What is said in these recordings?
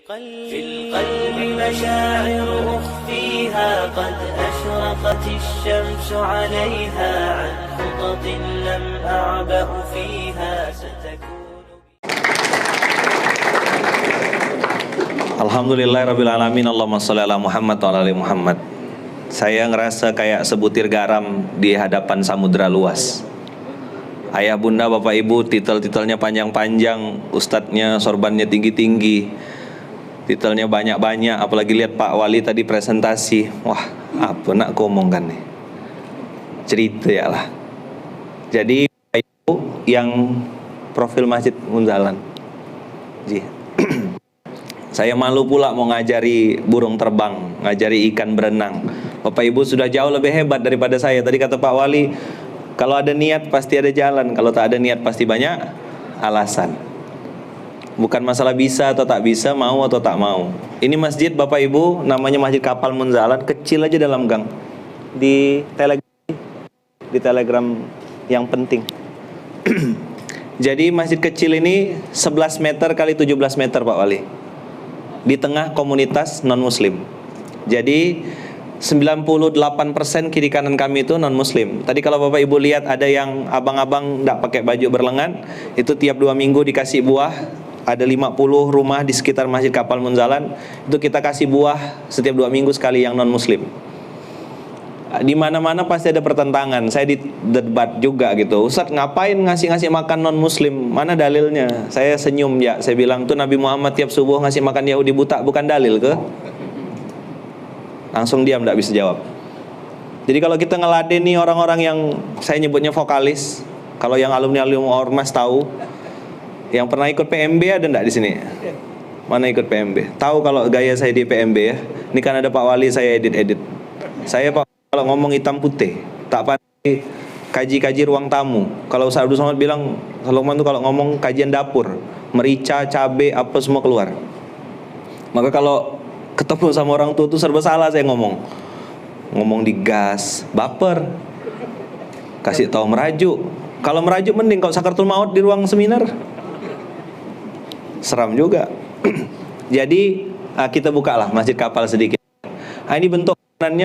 في القلب مشاعر أخفيها قد أشرقت الشمس عليها عن خطط لم أعبأ فيها ستكون. Alhamdulillahirrabbilalamin. Allahumma sholli ala Muhammad wa ala ali Muhammad. Saya ngerasa kayak sebutir garam di hadapan samudera luas. Ayah bunda bapak ibu titel-titelnya panjang-panjang, ustadznya sorbannya tinggi-tinggi, titelnya banyak-banyak. Apalagi lihat Pak Wali tadi presentasi. Wah, apa nak ngomongkan nih? Cerita ya lah. Jadi ibu yang profil Masjid Munzalan. Saya malu pula mau ngajari burung terbang, ngajari ikan berenang. Bapak Ibu sudah jauh lebih hebat daripada saya. Tadi kata Pak Wali, kalau ada niat pasti ada jalan, kalau tak ada niat pasti banyak alasan. Bukan masalah bisa atau tak bisa, mau atau tak mau. Ini masjid Bapak Ibu, namanya Masjid Kapal Munzalan, kecil aja dalam gang. Di Telegram yang penting. Jadi masjid kecil ini 11 meter kali 17 meter Pak Wali, di tengah komunitas non-muslim. Jadi 98% kiri kanan kami itu non-muslim. Tadi kalau Bapak Ibu lihat ada yang abang-abang tidak pakai baju berlengan, itu tiap 2 minggu dikasih buah. Ada 50 rumah di sekitar Masjid Kapal Munzalan, itu kita kasih buah setiap 2 minggu sekali yang non-muslim. Di mana-mana pasti ada pertentangan. Saya didebat juga gitu. Ustadz ngapain ngasih makan non muslim? Mana dalilnya? Saya senyum ya. Saya bilang tuh Nabi Muhammad tiap subuh ngasih makan Yahudi buta, bukan dalil ke? Langsung diam, tidak bisa jawab. Jadi kalau kita ngeladeni orang-orang yang saya nyebutnya vokalis, kalau yang alumni Ormas tahu, yang pernah ikut PMB ada enggak di sini? Mana ikut PMB? Tahu kalau gaya saya di PMB ya? Ini kan ada Pak Wali, saya edit. Saya Pak kalau ngomong hitam putih, tak pandai kaji ruang tamu. Kalau Ustaz Abdul Somad bilang, Salman tuh kalau ngomong kajian dapur, merica, cabe, apa semua keluar. Maka kalau ketemu sama orang tua tuh serba salah saya ngomong di gas, baper. Kasih tahu merajuk. Kalau merajuk mending, kalau sakaratul maut di ruang seminar seram juga. Jadi kita bukalah Masjid Kapal sedikit. Ini bentuk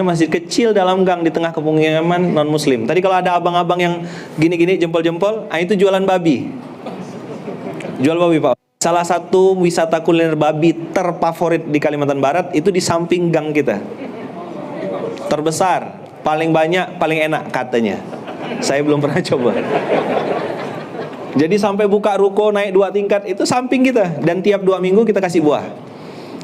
masjid kecil dalam gang di tengah kemukiman non muslim. Tadi kalau ada abang-abang yang gini-gini jempol-jempol, itu jualan babi. Jual babi Pak. Salah satu wisata kuliner babi terfavorit di Kalimantan Barat itu di samping gang kita. Terbesar, paling banyak, paling enak katanya. Saya belum pernah coba. Jadi sampai buka ruko naik 2 tingkat itu samping kita, dan tiap 2 minggu kita kasih buah.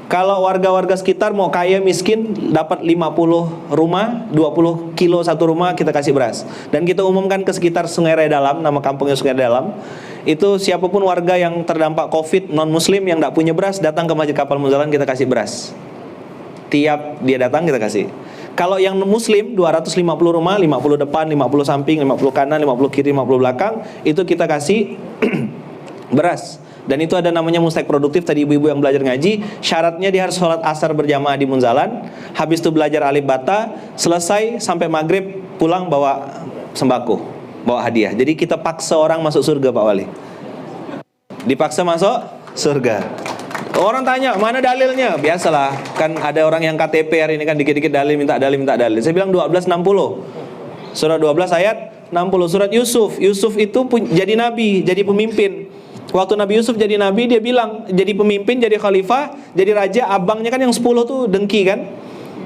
Kalau warga-warga sekitar mau kaya miskin dapat 50 rumah, 20 kilo satu rumah kita kasih beras. Dan kita umumkan ke sekitar Sungai Raya Dalam, nama kampungnya Sungai Raya Dalam. Itu siapapun warga yang terdampak Covid non muslim yang tidak punya beras datang ke Masjid Kapal Munzalan, kita kasih beras. Tiap dia datang kita kasih. Kalau yang muslim 250 rumah, 50 depan, 50 samping, 50 kanan, 50 kiri, 50 belakang, itu kita kasih beras. Dan itu ada namanya mustek produktif. Tadi ibu-ibu yang belajar ngaji, syaratnya dia harus sholat asar berjamaah di Munzalan, habis itu belajar alif bata, selesai sampai maghrib pulang bawa sembako, bawa hadiah. Jadi kita paksa orang masuk surga Pak Wali. Dipaksa masuk surga. Orang tanya, mana dalilnya? Biasalah, kan ada orang yang KTP hari ini kan dikit-dikit dalil, minta dalil. Saya bilang 1260. Surat 12 ayat 60. Surat Yusuf itu jadi nabi, jadi pemimpin. Waktu Nabi Yusuf jadi nabi, dia bilang jadi pemimpin, jadi khalifah, jadi raja. Abangnya kan yang 10 tuh dengki kan,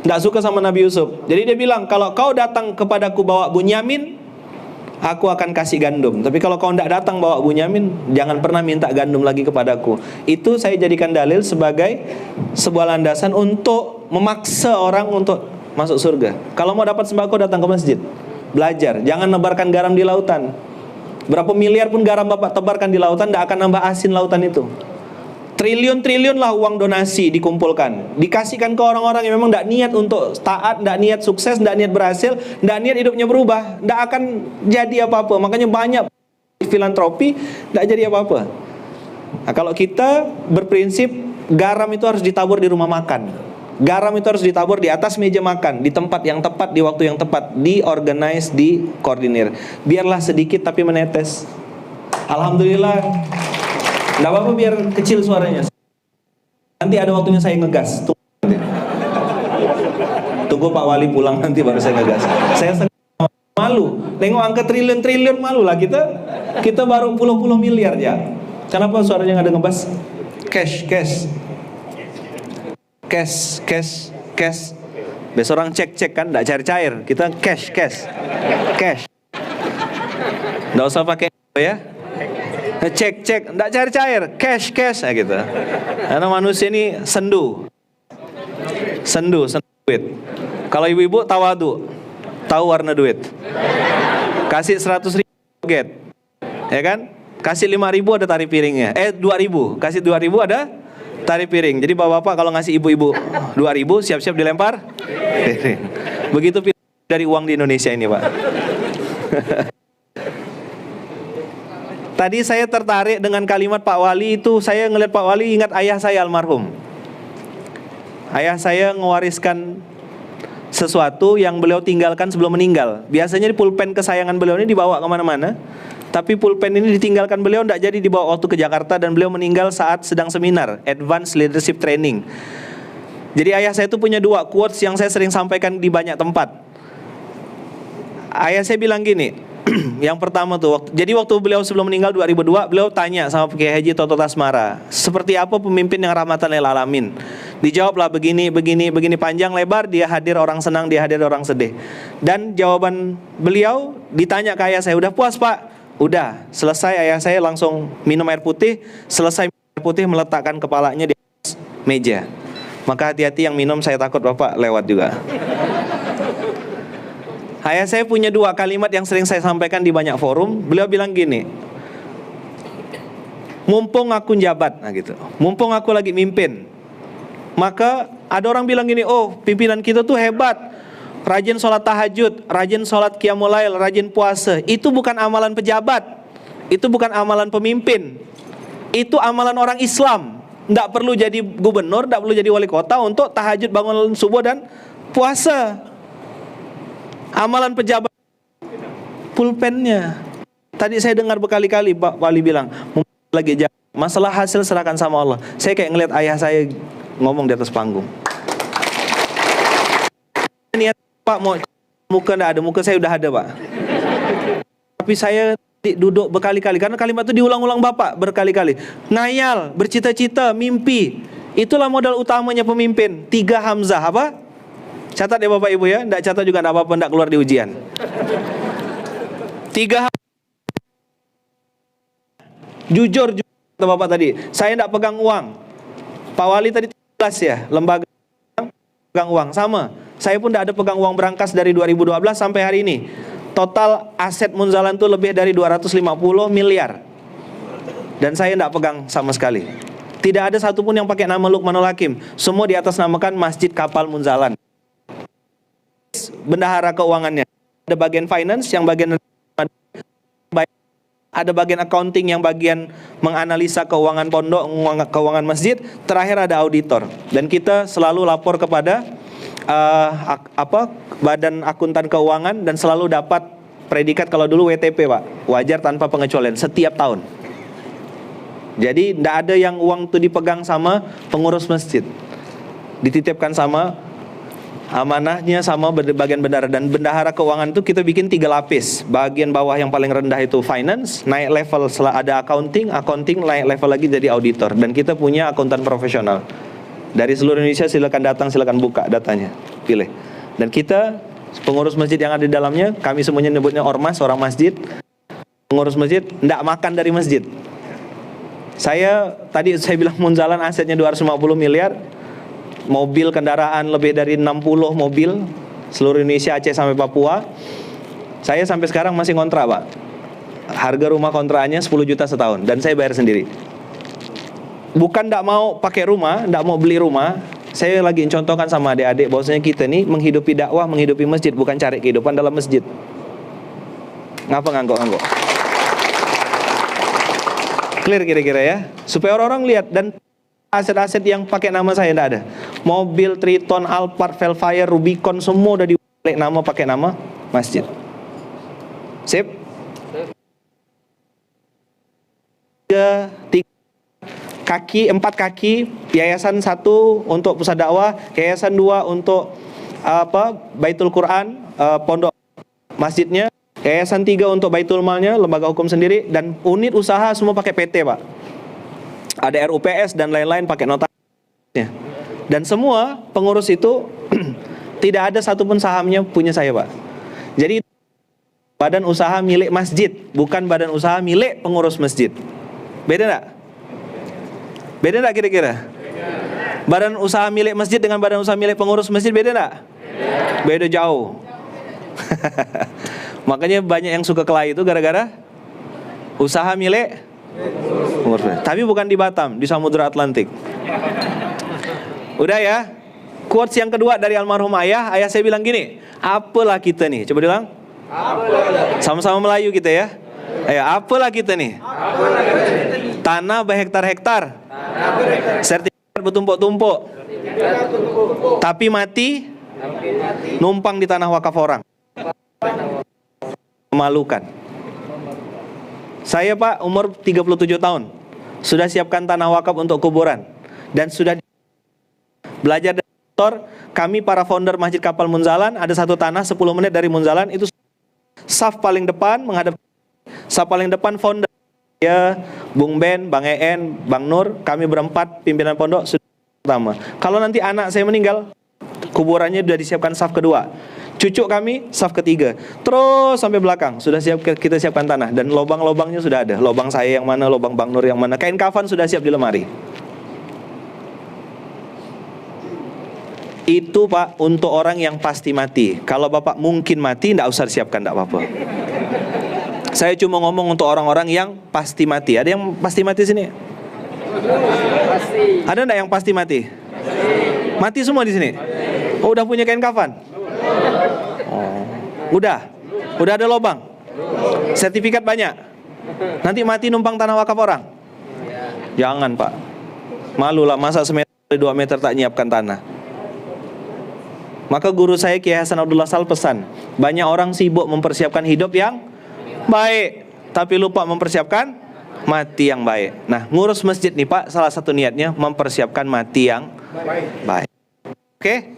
tidak suka sama Nabi Yusuf. Jadi dia bilang, kalau kau datang kepadaku bawa Bunyamin, aku akan kasih gandum. Tapi kalau kau tidak datang bawa Bunyamin, jangan pernah minta gandum lagi kepadaku. Itu saya jadikan dalil sebagai sebuah landasan untuk memaksa orang untuk masuk surga. Kalau mau dapat sembako datang ke masjid, belajar, jangan nebarkan garam di lautan. Berapa miliar pun garam Bapak tebarkan di lautan, tidak akan nambah asin lautan itu. Triliun-triliun lah uang donasi dikumpulkan, dikasihkan ke orang-orang yang memang tidak niat untuk taat, tidak niat sukses, tidak niat berhasil, tidak niat hidupnya berubah, tidak akan jadi apa-apa. Makanya banyak filantropi tidak jadi apa-apa. Nah, kalau kita berprinsip garam itu harus ditabur di rumah makan, garam itu harus ditabur di atas meja makan, di tempat yang tepat, di waktu yang tepat, diorganize, dikoordinir. Biarlah sedikit tapi menetes. Alhamdulillah. Tidak apa-apa biar kecil suaranya. Nanti ada waktunya saya ngegas. Tunggu Pak Wali pulang nanti baru saya ngegas. Saya malu. Nengok angka triliun-triliun malu lah kita. Kita baru puluh-puluh miliar ya. Kenapa suaranya nggak ada ngebas? Cash. Besok orang cek kan, nggak cair-cair. Kita cash. Nggak usah pakai ya. Cek, nggak cair-cair. Cash, nah gitu. Karena manusia ini sendu duit. Kalau ibu-ibu tawadu, tahu warna duit. Kasih 100.000 get, ya kan? Kasih 5.000 ada tari piringnya. 2.000, kasih 2.000 ada tari piring. Jadi bapak-bapak kalau ngasih ibu-ibu 2.000 siap-siap dilempar piring. Begitu dari uang di Indonesia ini, Pak. Tadi saya tertarik dengan kalimat Pak Wali itu. Saya ngelihat Pak Wali ingat ayah saya almarhum. Ayah saya mewariskan sesuatu yang beliau tinggalkan sebelum meninggal. Biasanya di pulpen kesayangan beliau ini dibawa kemana-mana. Tapi pulpen ini ditinggalkan beliau, tidak jadi dibawa waktu ke Jakarta. Dan beliau meninggal saat sedang seminar Advanced Leadership Training. Jadi ayah saya itu punya 2 quotes yang saya sering sampaikan di banyak tempat. Ayah saya bilang gini. Yang pertama tuh, jadi waktu beliau sebelum meninggal 2002, beliau tanya sama Kiai Haji Toto Tasmara, seperti apa pemimpin yang rahmatan lil alamin? Dijawablah begini panjang lebar, dia hadir orang senang, dia hadir orang sedih. Dan jawaban beliau ditanya ke ayah saya, udah puas Pak? Udah. Selesai ayah saya langsung minum air putih. Selesai minum air putih meletakkan kepalanya di atas meja. Maka hati-hati yang minum, saya takut Bapak lewat juga. Ayah saya punya 2 kalimat yang sering saya sampaikan di banyak forum. Beliau bilang gini, mumpung aku jabat, nah gitu, mumpung aku lagi mimpin, maka ada orang bilang gini, oh pimpinan kita tuh hebat, rajin sholat tahajud, rajin sholat qiyamul lail, rajin puasa. Itu bukan amalan pejabat, itu bukan amalan pemimpin, itu amalan orang Islam. Nggak perlu jadi gubernur, nggak perlu jadi wali kota untuk tahajud, bangun subuh dan puasa. Amalan pejabat pulpennya. Tadi saya dengar berkali-kali Pak Wali bilang, lagi masalah hasil serahkan sama Allah. Saya kayak ngeliat ayah saya ngomong di atas panggung. Niat Pak mau muka enggak ada, muka saya udah ada Pak. Tapi saya duduk berkali-kali karena kalimat itu diulang-ulang Bapak berkali-kali. Ngayal, bercita-cita, mimpi. Itulah modal utamanya pemimpin. 3 hamzah apa? Catat ya Bapak Ibu ya, enggak catat juga enggak apa-apa, enggak keluar di ujian. 3 jujur kata Bapak tadi, saya enggak pegang uang. Pak Wali tadi 13 ya, lembaga pegang uang sama. Saya pun enggak ada pegang uang berangkas dari 2012 sampai hari ini. Total aset Munzalan itu lebih dari 250 miliar. Dan saya enggak pegang sama sekali. Tidak ada satupun yang pakai nama Luqmanul Hakim. Semua di atas namakan Masjid Kapal Munzalan. Bendahara keuangannya, ada bagian finance yang bagian, ada bagian accounting yang bagian menganalisa keuangan pondok, keuangan masjid, terakhir ada auditor. Dan kita selalu lapor kepada Badan Akuntan Keuangan dan selalu dapat predikat, kalau dulu WTP Pak, wajar tanpa pengecualian setiap tahun. Jadi tidak ada yang uang itu dipegang sama pengurus masjid, dititipkan sama amanahnya sama bagian bendahara. Dan bendahara keuangan itu kita bikin 3 lapis. Bagian bawah yang paling rendah itu finance, naik level setelah ada accounting naik level lagi jadi auditor. Dan kita punya akuntan profesional dari seluruh Indonesia. Silakan datang, silakan buka datanya, pilih. Dan kita pengurus masjid yang ada di dalamnya, kami semuanya nyebutnya ormas, orang masjid. Pengurus masjid tidak makan dari masjid. Saya bilang Munzalan asetnya 250 miliar. Mobil kendaraan lebih dari 60 mobil, seluruh Indonesia, Aceh sampai Papua. Saya sampai sekarang masih kontrak Pak. Harga rumah kontrakannya 10 juta setahun dan saya bayar sendiri. Bukan tidak mau pakai rumah, tidak mau beli rumah. Saya lagi contohkan sama adik-adik bahwasanya kita nih menghidupi dakwah, menghidupi masjid, bukan cari kehidupan dalam masjid. Ngapa nganggok-nganggok? Clear kira-kira ya, supaya orang-orang lihat. Dan aset-aset yang pakai nama saya tidak ada. Mobil, Triton, Alphard, Velfire, Rubicon, semua udah dibalik nama, pakai nama masjid. Sip? kaki, 4 kaki, yayasan 1 untuk pusat dakwah, yayasan 2 untuk Baitul Quran, pondok masjidnya, yayasan 3 untuk Baitul Malnya, lembaga hukum sendiri, dan unit usaha semua pakai PT, Pak. Ada RUPS dan lain-lain pakai notarisnya. Dan semua pengurus itu tidak ada satupun sahamnya punya saya, Pak. Jadi badan usaha milik masjid, bukan badan usaha milik pengurus masjid. Beda enggak? Beda enggak kira-kira? Badan usaha milik masjid dengan badan usaha milik pengurus masjid beda enggak? Beda jauh. Makanya banyak yang suka kelahi itu gara-gara usaha milik pengurus. Tapi bukan di Batam, di Samudra Atlantik. Udah ya. Quotes yang kedua dari almarhum ayah. Ayah saya bilang gini, apalah kita nih? Coba bilang. Sama-sama Melayu kita ya. Ayo, apalah kita nih? Tanah berhektar-hektar, sertifikat bertumpuk-tumpuk, tapi mati numpang di tanah wakaf orang. Memalukan. Saya, Pak, umur 37 tahun, sudah siapkan tanah wakaf untuk kuburan, dan sudah belajar dari motor. Kami para founder Masjid Kapal Munzalan, ada satu tanah 10 menit dari Munzalan, itu saf paling depan menghadap. Saf paling depan founder ya, Bung Ben, Bang En, Bang Nur, kami berempat pimpinan pondok sudah pertama. Kalau nanti anak saya meninggal, kuburannya sudah disiapkan saf kedua. Cucu kami saf ketiga. Terus sampai belakang sudah kita siapkan tanah, dan lubang-lubangnya sudah ada. Lubang saya yang mana, lubang Bang Nur yang mana. Kain kafan sudah siap di lemari. Itu, Pak, untuk orang yang pasti mati. Kalau Bapak mungkin mati, tidak usah siapkan, tidak apa-apa. Saya cuma ngomong untuk orang-orang yang pasti mati. Ada yang pasti mati sini? Pasti. Ada enggak yang pasti mati? Mati semua di sini? Oh, udah punya kain kafan? Oh. Udah ada lubang? Sertifikat banyak? Nanti mati numpang tanah wakaf orang? Jangan, Pak. Malulah, masa semeter 2 meter tak nyiapkan tanah. Maka guru saya Kiai Hasan Abdullah Sal pesan, banyak orang sibuk mempersiapkan hidup yang baik, tapi lupa mempersiapkan mati yang baik. Nah, ngurus masjid nih, Pak, salah satu niatnya mempersiapkan mati yang baik. Oke?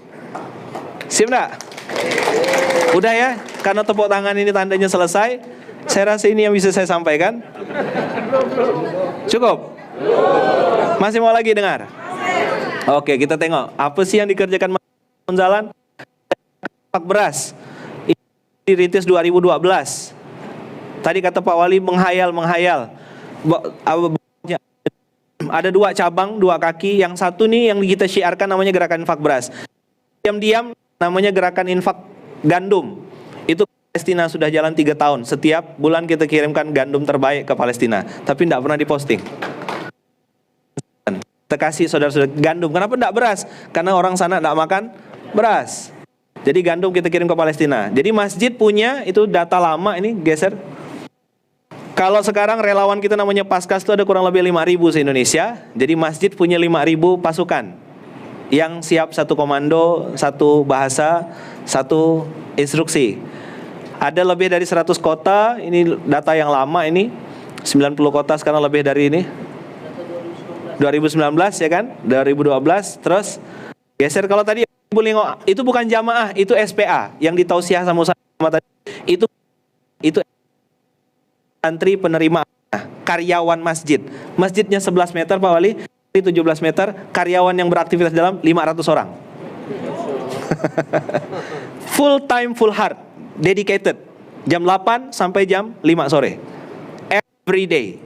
Siap enggak? Udah ya? Karena tepuk tangan ini tandanya selesai. Saya rasa ini yang bisa saya sampaikan. Cukup? Masih mau lagi dengar? Oke, kita tengok apa sih yang dikerjakan Munzalan. Pak beras ini dirintis 2012. Tadi kata Pak Wali menghayal. Ada 2 cabang, 2 kaki. Yang satu nih yang kita syiarkan namanya gerakan infak beras. Diam-diam namanya gerakan infak gandum. Itu Palestina sudah jalan 3 tahun. Setiap bulan kita kirimkan gandum terbaik ke Palestina, tapi tidak pernah diposting. Kita kasih saudara-saudara gandum. Kenapa tidak beras? Karena orang sana tidak makan beras. Jadi gandum kita kirim ke Palestina. Jadi masjid punya itu data lama, ini geser. Kalau sekarang relawan kita namanya Paskas itu ada kurang lebih 5.000 se-Indonesia. Jadi masjid punya 5.000 pasukan yang siap satu komando, satu bahasa, satu instruksi. Ada lebih dari 100 kota, ini data yang lama ini. 90 kota sekarang lebih dari ini. 2019 ya kan? 2012 terus geser. Kalau tadi itu bukan jamaah, itu SPA yang ditausiah sama tadi. Itu antri penerima karyawan masjid. Masjidnya 11 meter Pak Wali, 17 meter, karyawan yang beraktivitas dalam 500 orang. Full time, full heart, dedicated. Jam 8 sampai jam 5 sore. Every day.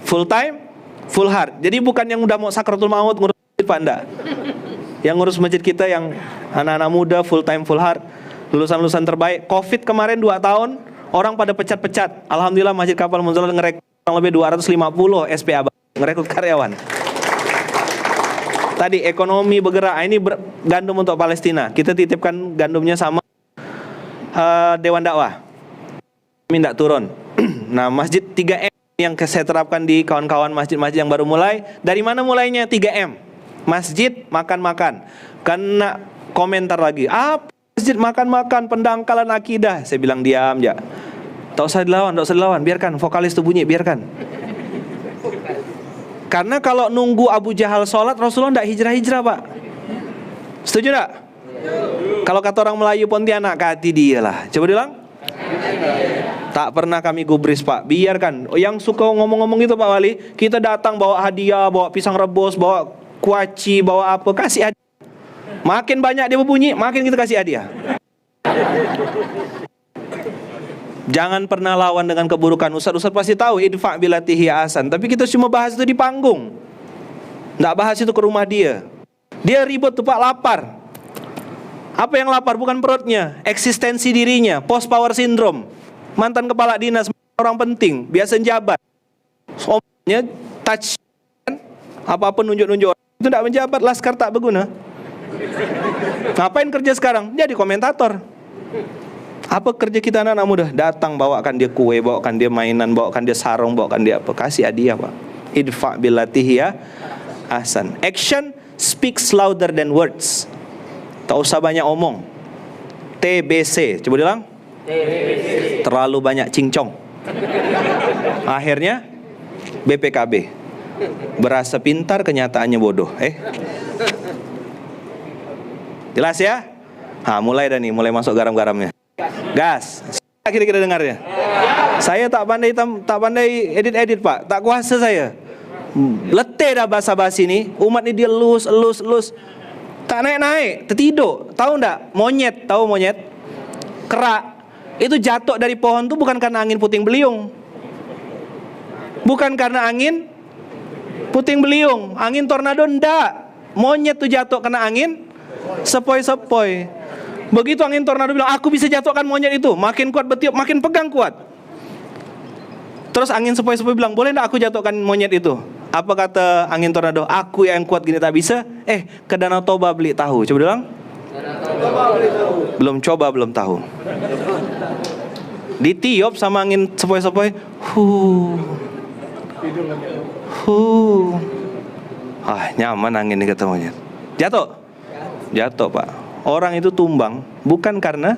Full time, full heart. Jadi bukan yang udah mau sakratul maut ngurus masjid, Pak, enggak. Yang ngurus masjid kita yang anak-anak muda, full time, full heart, lulusan-lulusan terbaik. Covid kemarin 2 tahun, orang pada pecat-pecat. Alhamdulillah Masjid Kapal Munzalan ngerekrut lebih 250 SPA, ngerekrut karyawan. Tadi ekonomi bergerak. Ini gandum untuk Palestina. Kita titipkan gandumnya sama Dewan Dakwah. Minta turun. Nah, masjid 3M yang saya terapkan di kawan-kawan masjid-masjid yang baru mulai. Dari mana mulainya 3M? Masjid makan-makan. Karena komentar lagi, apa masjid makan-makan, pendangkalan akidah. Saya bilang diam ya. Tak usah dilawan, biarkan vokalis itu bunyi, biarkan. Karena kalau nunggu Abu Jahal sholat, Rasulullah tidak hijrah-hijrah, Pak. Setuju tidak? Kalau kata orang Melayu Pontianak, ke hati dia lah. Coba bilang. Tak pernah kami gubris, Pak. Biarkan. Yang suka ngomong-ngomong gitu, Pak Wali, kita datang bawa hadiah, bawa pisang rebus, bawa kuaci, bawa apa, kasih hadiah. Makin banyak dia berbunyi, makin kita kasih hadiah. Jangan pernah lawan dengan keburukan. Ustaz pasti tahu idfa' billati hiya ahsan. Tapi kita cuma bahas itu di panggung. Nggak bahas itu ke rumah dia. Dia ribut tuh, Pak, lapar. Apa yang lapar? Bukan perutnya, eksistensi dirinya, post power syndrome. Mantan kepala dinas, orang penting, biasa jabat. Soalnya touch, apa-apa nunjuk-nunjuk. Itu tidak menjabat, laskar tak berguna. Ngapain kerja sekarang? Jadi komentator. Apa kerja kita anak-anak muda? Datang bawakan dia kue, bawakan dia mainan, bawakan dia sarung, bawakan dia apa? Kasih hadiah, Pak. Idfa' billati hiya ahsan. Action speaks louder than words. Tak usah banyak omong. TBC. Coba bilang. TBC. Terlalu banyak cincong. Akhirnya BPKB. Berasa pintar, kenyataannya bodoh. Jelas ya? Mulai dah nih, mulai masuk garam-garamnya. Gas. Kira-kira dengarnya. Saya tak pandai edit-edit, Pak. Tak kuasa saya. Letih dah basa-basi ini. Umat ini dia elus. Tak naik-naik, tertidur. Tahu enggak? Monyet, tahu monyet? Kerak. Itu jatuh dari pohon tuh bukan karena angin puting beliung. Bukan karena angin puting beliung, angin tornado enggak. Monyet tuh jatuh kena angin sepoi-sepoi. Begitu angin tornado bilang, aku bisa jatuhkan monyet itu. Makin kuat bertiup, makin pegang kuat. Terus angin sepoi-sepoi bilang, boleh enggak aku jatuhkan monyet itu? Apa kata angin tornado? Aku yang kuat gini tak bisa. Ke Danau Toba beli tahu. Coba bilang. Belum coba, belum tahu. Ditiup sama angin sepoi-sepoi. Nyaman angin ini kata monyet. Jatuh, Pak. Orang itu tumbang bukan karena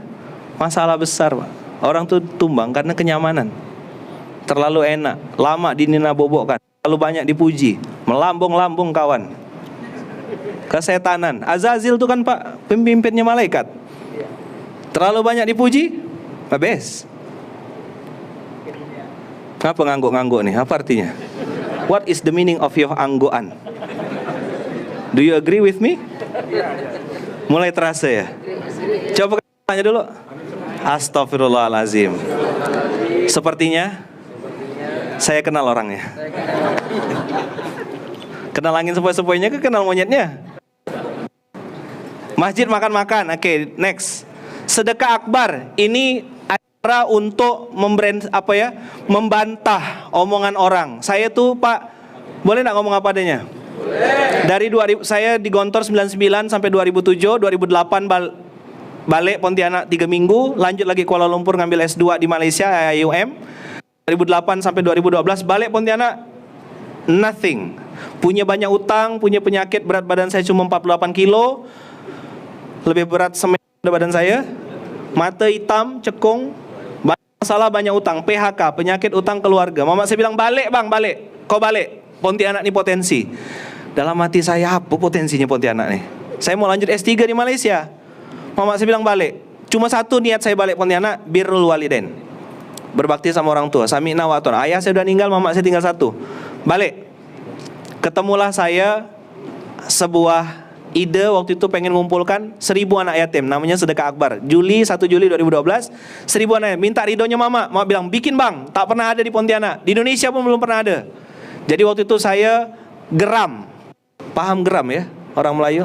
masalah besar, Pak. Orang itu tumbang karena kenyamanan. Terlalu enak, lama dinina bobokkan, terlalu banyak dipuji, melambung-lambung kawan. Kesetanan. Azazil itu kan, Pak, pemimpinnya malaikat. Terlalu banyak dipuji, habis. Kenapa ngangguk-ngangguk nih? Apa artinya? What is the meaning of your angguan? Do you agree with me? Mulai terasa ya? Coba tanya dulu. Astaghfirullahalazim. Sepertinya saya kenal orangnya. Kenal angin sepoi-sepoinya, kenal monyetnya. Masjid makan-makan. Oke, next. Sedekah akbar. Ini cara untuk membantah omongan orang. Saya tuh, Pak, boleh enggak ngomong apa adanya? Dari 2000, saya di Gontor 99 sampai 2007, 2008 balik Pontianak 3 minggu, lanjut lagi Kuala Lumpur ngambil S2 di Malaysia IUM. 2008 sampai 2012 balik Pontianak nothing. Punya banyak utang, punya penyakit, berat badan saya cuma 48 kilo. Lebih berat semen pada badan saya. Mata hitam, cekung, banyak masalah, banyak utang, PHK, penyakit utang keluarga. Mama saya bilang, "Balik, Bang, balik. Kau balik. Pontianak ini potensi." Dalam hati saya, apa potensinya Pontianak nih? Saya mau lanjut S3 di Malaysia. Mama saya bilang balik. Cuma satu niat saya balik Pontianak, birrul walidain. Berbakti sama orang tua. Sami'na wa ata'na. Ayah saya udah meninggal, mama saya tinggal satu. Balik. Ketemulah saya sebuah ide waktu itu pengen mengumpulkan 1000 anak yatim, namanya sedekah akbar. 1 Juli 2012, 1000 anak yatim. Minta ridhonya mama. Mama bilang, "Bikin, Bang. Tak pernah ada di Pontianak. Di Indonesia pun belum pernah ada." Jadi waktu itu saya geram. Paham geram ya orang Melayu?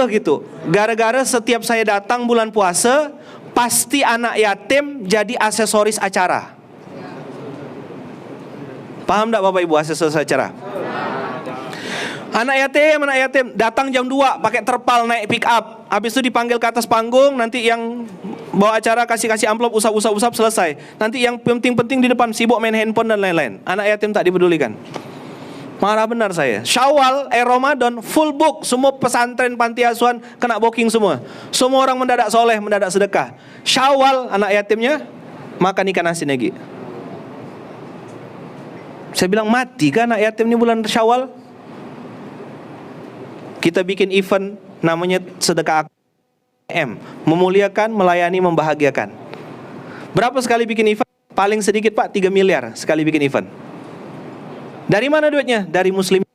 Gitu. Gara-gara setiap saya datang bulan puasa, pasti anak yatim jadi aksesoris acara. Paham enggak Bapak Ibu aksesoris acara? Anak yatim datang jam 2 pakai terpal naik pick up. Habis itu dipanggil ke atas panggung, nanti yang bawa acara kasih amplop, usap selesai. Nanti yang penting-penting di depan sibuk main handphone dan lain-lain. Anak yatim tak dipedulikan. Marah benar saya. Syawal, Ramadan full book, semua pesantren panti asuhan kena booking semua. Semua orang mendadak soleh, mendadak sedekah. Syawal anak yatimnya makan ikan asin lagi. Saya bilang, mati kan anak yatim ini bulan Syawal? Kita bikin event namanya sedekah memuliakan, melayani, membahagiakan. Berapa sekali bikin event? Paling sedikit Pak 3 miliar sekali bikin event. Dari mana duitnya? Dari muslim.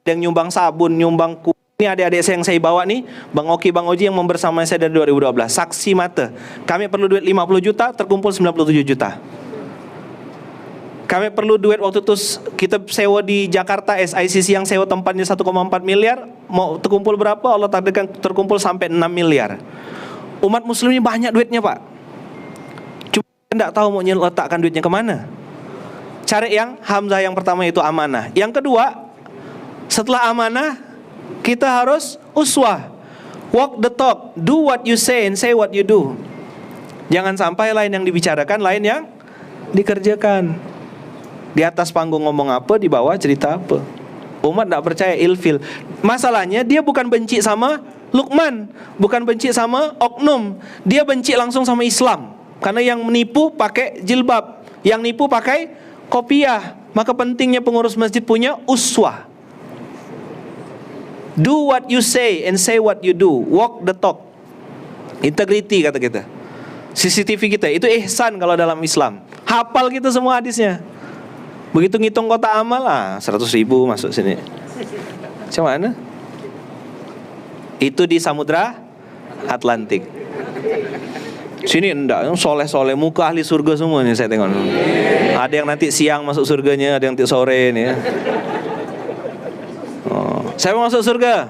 Yang nyumbang sabun, nyumbang kue. Ini adik-adik saya yang saya bawa nih, Bang Oki, Bang Oji yang membersamai saya dari 2012. Saksi mata. Kami perlu duit 50 juta, terkumpul 97 juta. Kami perlu duit waktu itu kita sewa di Jakarta, SICC yang sewa tempatnya 1,4 miliar. Mau terkumpul berapa? Allah takdirkan terkumpul sampai 6 miliar. Umat muslim ini banyak duitnya Pak. Cuma tidak tahu mau letakkan duitnya kemana. Cari yang Hamzah yang pertama itu amanah. Yang kedua, setelah amanah kita harus uswah. Walk the talk, do what you say and say what you do. Jangan sampai lain yang dibicarakan, lain yang dikerjakan. Di atas panggung ngomong apa, di bawah cerita apa. Umat tidak percaya, ilfil. Masalahnya dia bukan benci sama Luqman, bukan benci sama oknum. Dia benci langsung sama Islam. Karena yang menipu pakai jilbab, yang nipu pakai kopiah. Maka pentingnya pengurus masjid punya uswah. Do what you say and say what you do. Walk the talk. Integrity kata kita. CCTV kita, itu ihsan kalau dalam Islam. Hafal kita semua hadisnya. Begitu ngitung kota amal, 100 ribu masuk sini. Macam mana? Itu di Samudra Atlantik. Sini enggak, soleh-soleh, muka ahli surga semua nih saya tengok. Ada yang nanti siang masuk surganya, ada yang nanti sore nih ya. Siapa yang masuk surga?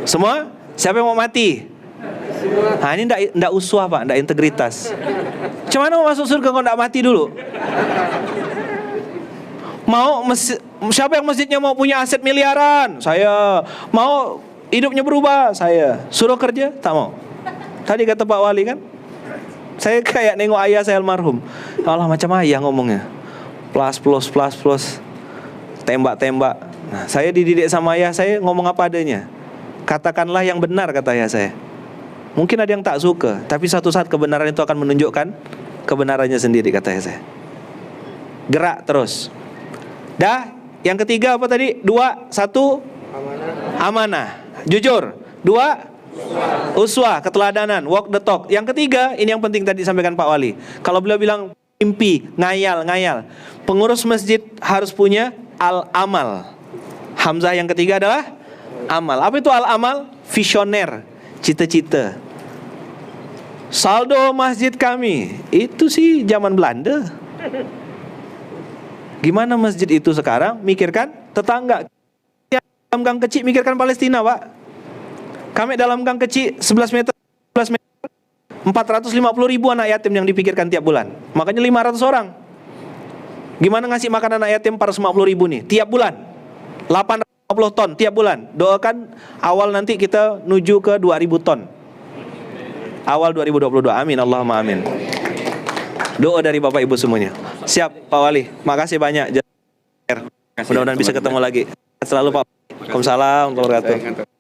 Semua? Siapa yang mau mati? Ini enggak uswah Pak, enggak integritas. Macam mana mau masuk surga kalau enggak mati dulu? Siapa yang masjidnya mau punya aset miliaran? Saya. Mau hidupnya berubah? Saya. Suruh kerja? Tak mau. Tadi kata Pak Wali kan, saya kayak nengok ayah saya almarhum. Allah, macam ayah ngomongnya. Plus. Tembak. Nah, saya dididik sama ayah saya ngomong apa adanya. Katakanlah yang benar, kata ayah saya. Mungkin ada yang tak suka, tapi suatu saat kebenaran itu akan menunjukkan kebenarannya sendiri, kata ayah saya. Gerak terus. Dah, yang ketiga apa tadi? 2, 1 amanah. Jujur. 2 uswah, keteladanan, walk the talk. Yang ketiga, ini yang penting tadi disampaikan Pak Wali. Kalau beliau bilang mimpi, ngayal. Pengurus masjid harus punya al-amal. Hamzah yang ketiga adalah amal. Apa itu al-amal? Visioner, cita-cita. Saldo masjid kami, itu sih zaman Belanda. Gimana masjid itu sekarang? Mikirkan tetangga. Dalam gang kecil mikirkan Palestina, Pak. Kami dalam gang kecil 11 meter 450 ribu anak yatim yang dipikirkan tiap bulan. Makanya 500 orang. Gimana ngasih makan anak yatim 450 ribu nih tiap bulan? 850 ton tiap bulan. Doakan awal nanti kita nuju ke 2000 ton. Awal 2022. Amin, Allahumma amin. Doa dari Bapak Ibu semuanya. Siap Pak Wali. Makasih banyak. Mudah-mudahan bisa ketemu lagi. Selalu Pak. Waalaikumsalam warahmatullahi wabarakatuh.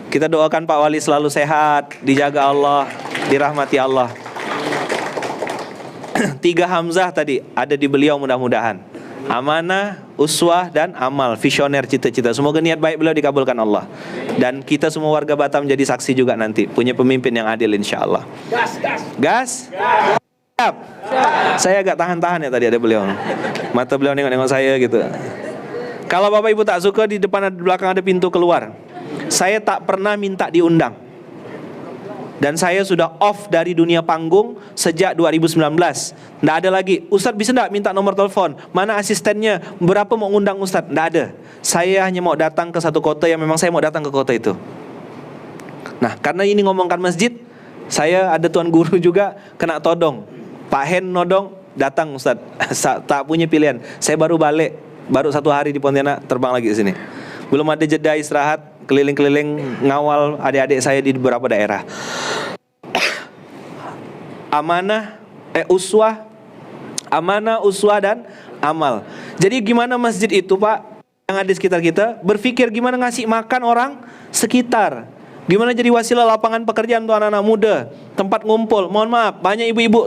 Kita doakan Pak Wali selalu sehat, dijaga Allah, dirahmati Allah. 3 Hamzah tadi ada di beliau mudah-mudahan. Amanah, uswah, dan amal, visioner, cita-cita. Semoga niat baik beliau dikabulkan Allah. Dan kita semua warga Batam jadi saksi juga nanti. Punya pemimpin yang adil insya Allah. Gas? Siap? Saya agak tahan-tahan ya tadi ada beliau. Mata beliau nengok-nengok saya gitu. Kalau Bapak Ibu tak suka, di depan di belakang ada pintu keluar. Saya tak pernah minta diundang. Dan saya sudah off dari dunia panggung sejak 2019. Nggak ada lagi. Ustadz bisa nggak minta nomor telepon? Mana asistennya? Berapa mau ngundang Ustadz? Nggak ada. Saya hanya mau datang ke satu kota yang memang saya mau datang ke kota itu. Nah, karena ini ngomongkan masjid, saya ada tuan guru juga kena todong. Pak Hen nodong, datang Ustadz. Tak punya pilihan. Saya baru balik, baru 1 hari di Pontianak, terbang lagi ke sini. Belum ada jeda istirahat, keliling-keliling ngawal adik-adik saya di beberapa daerah. Amanah, uswah, dan amal. Jadi gimana masjid itu Pak, yang ada di sekitar kita, berpikir gimana ngasih makan orang sekitar, Gimana jadi wasilah lapangan pekerjaan untuk anak-anak muda, tempat ngumpul. Mohon maaf, banyak ibu-ibu,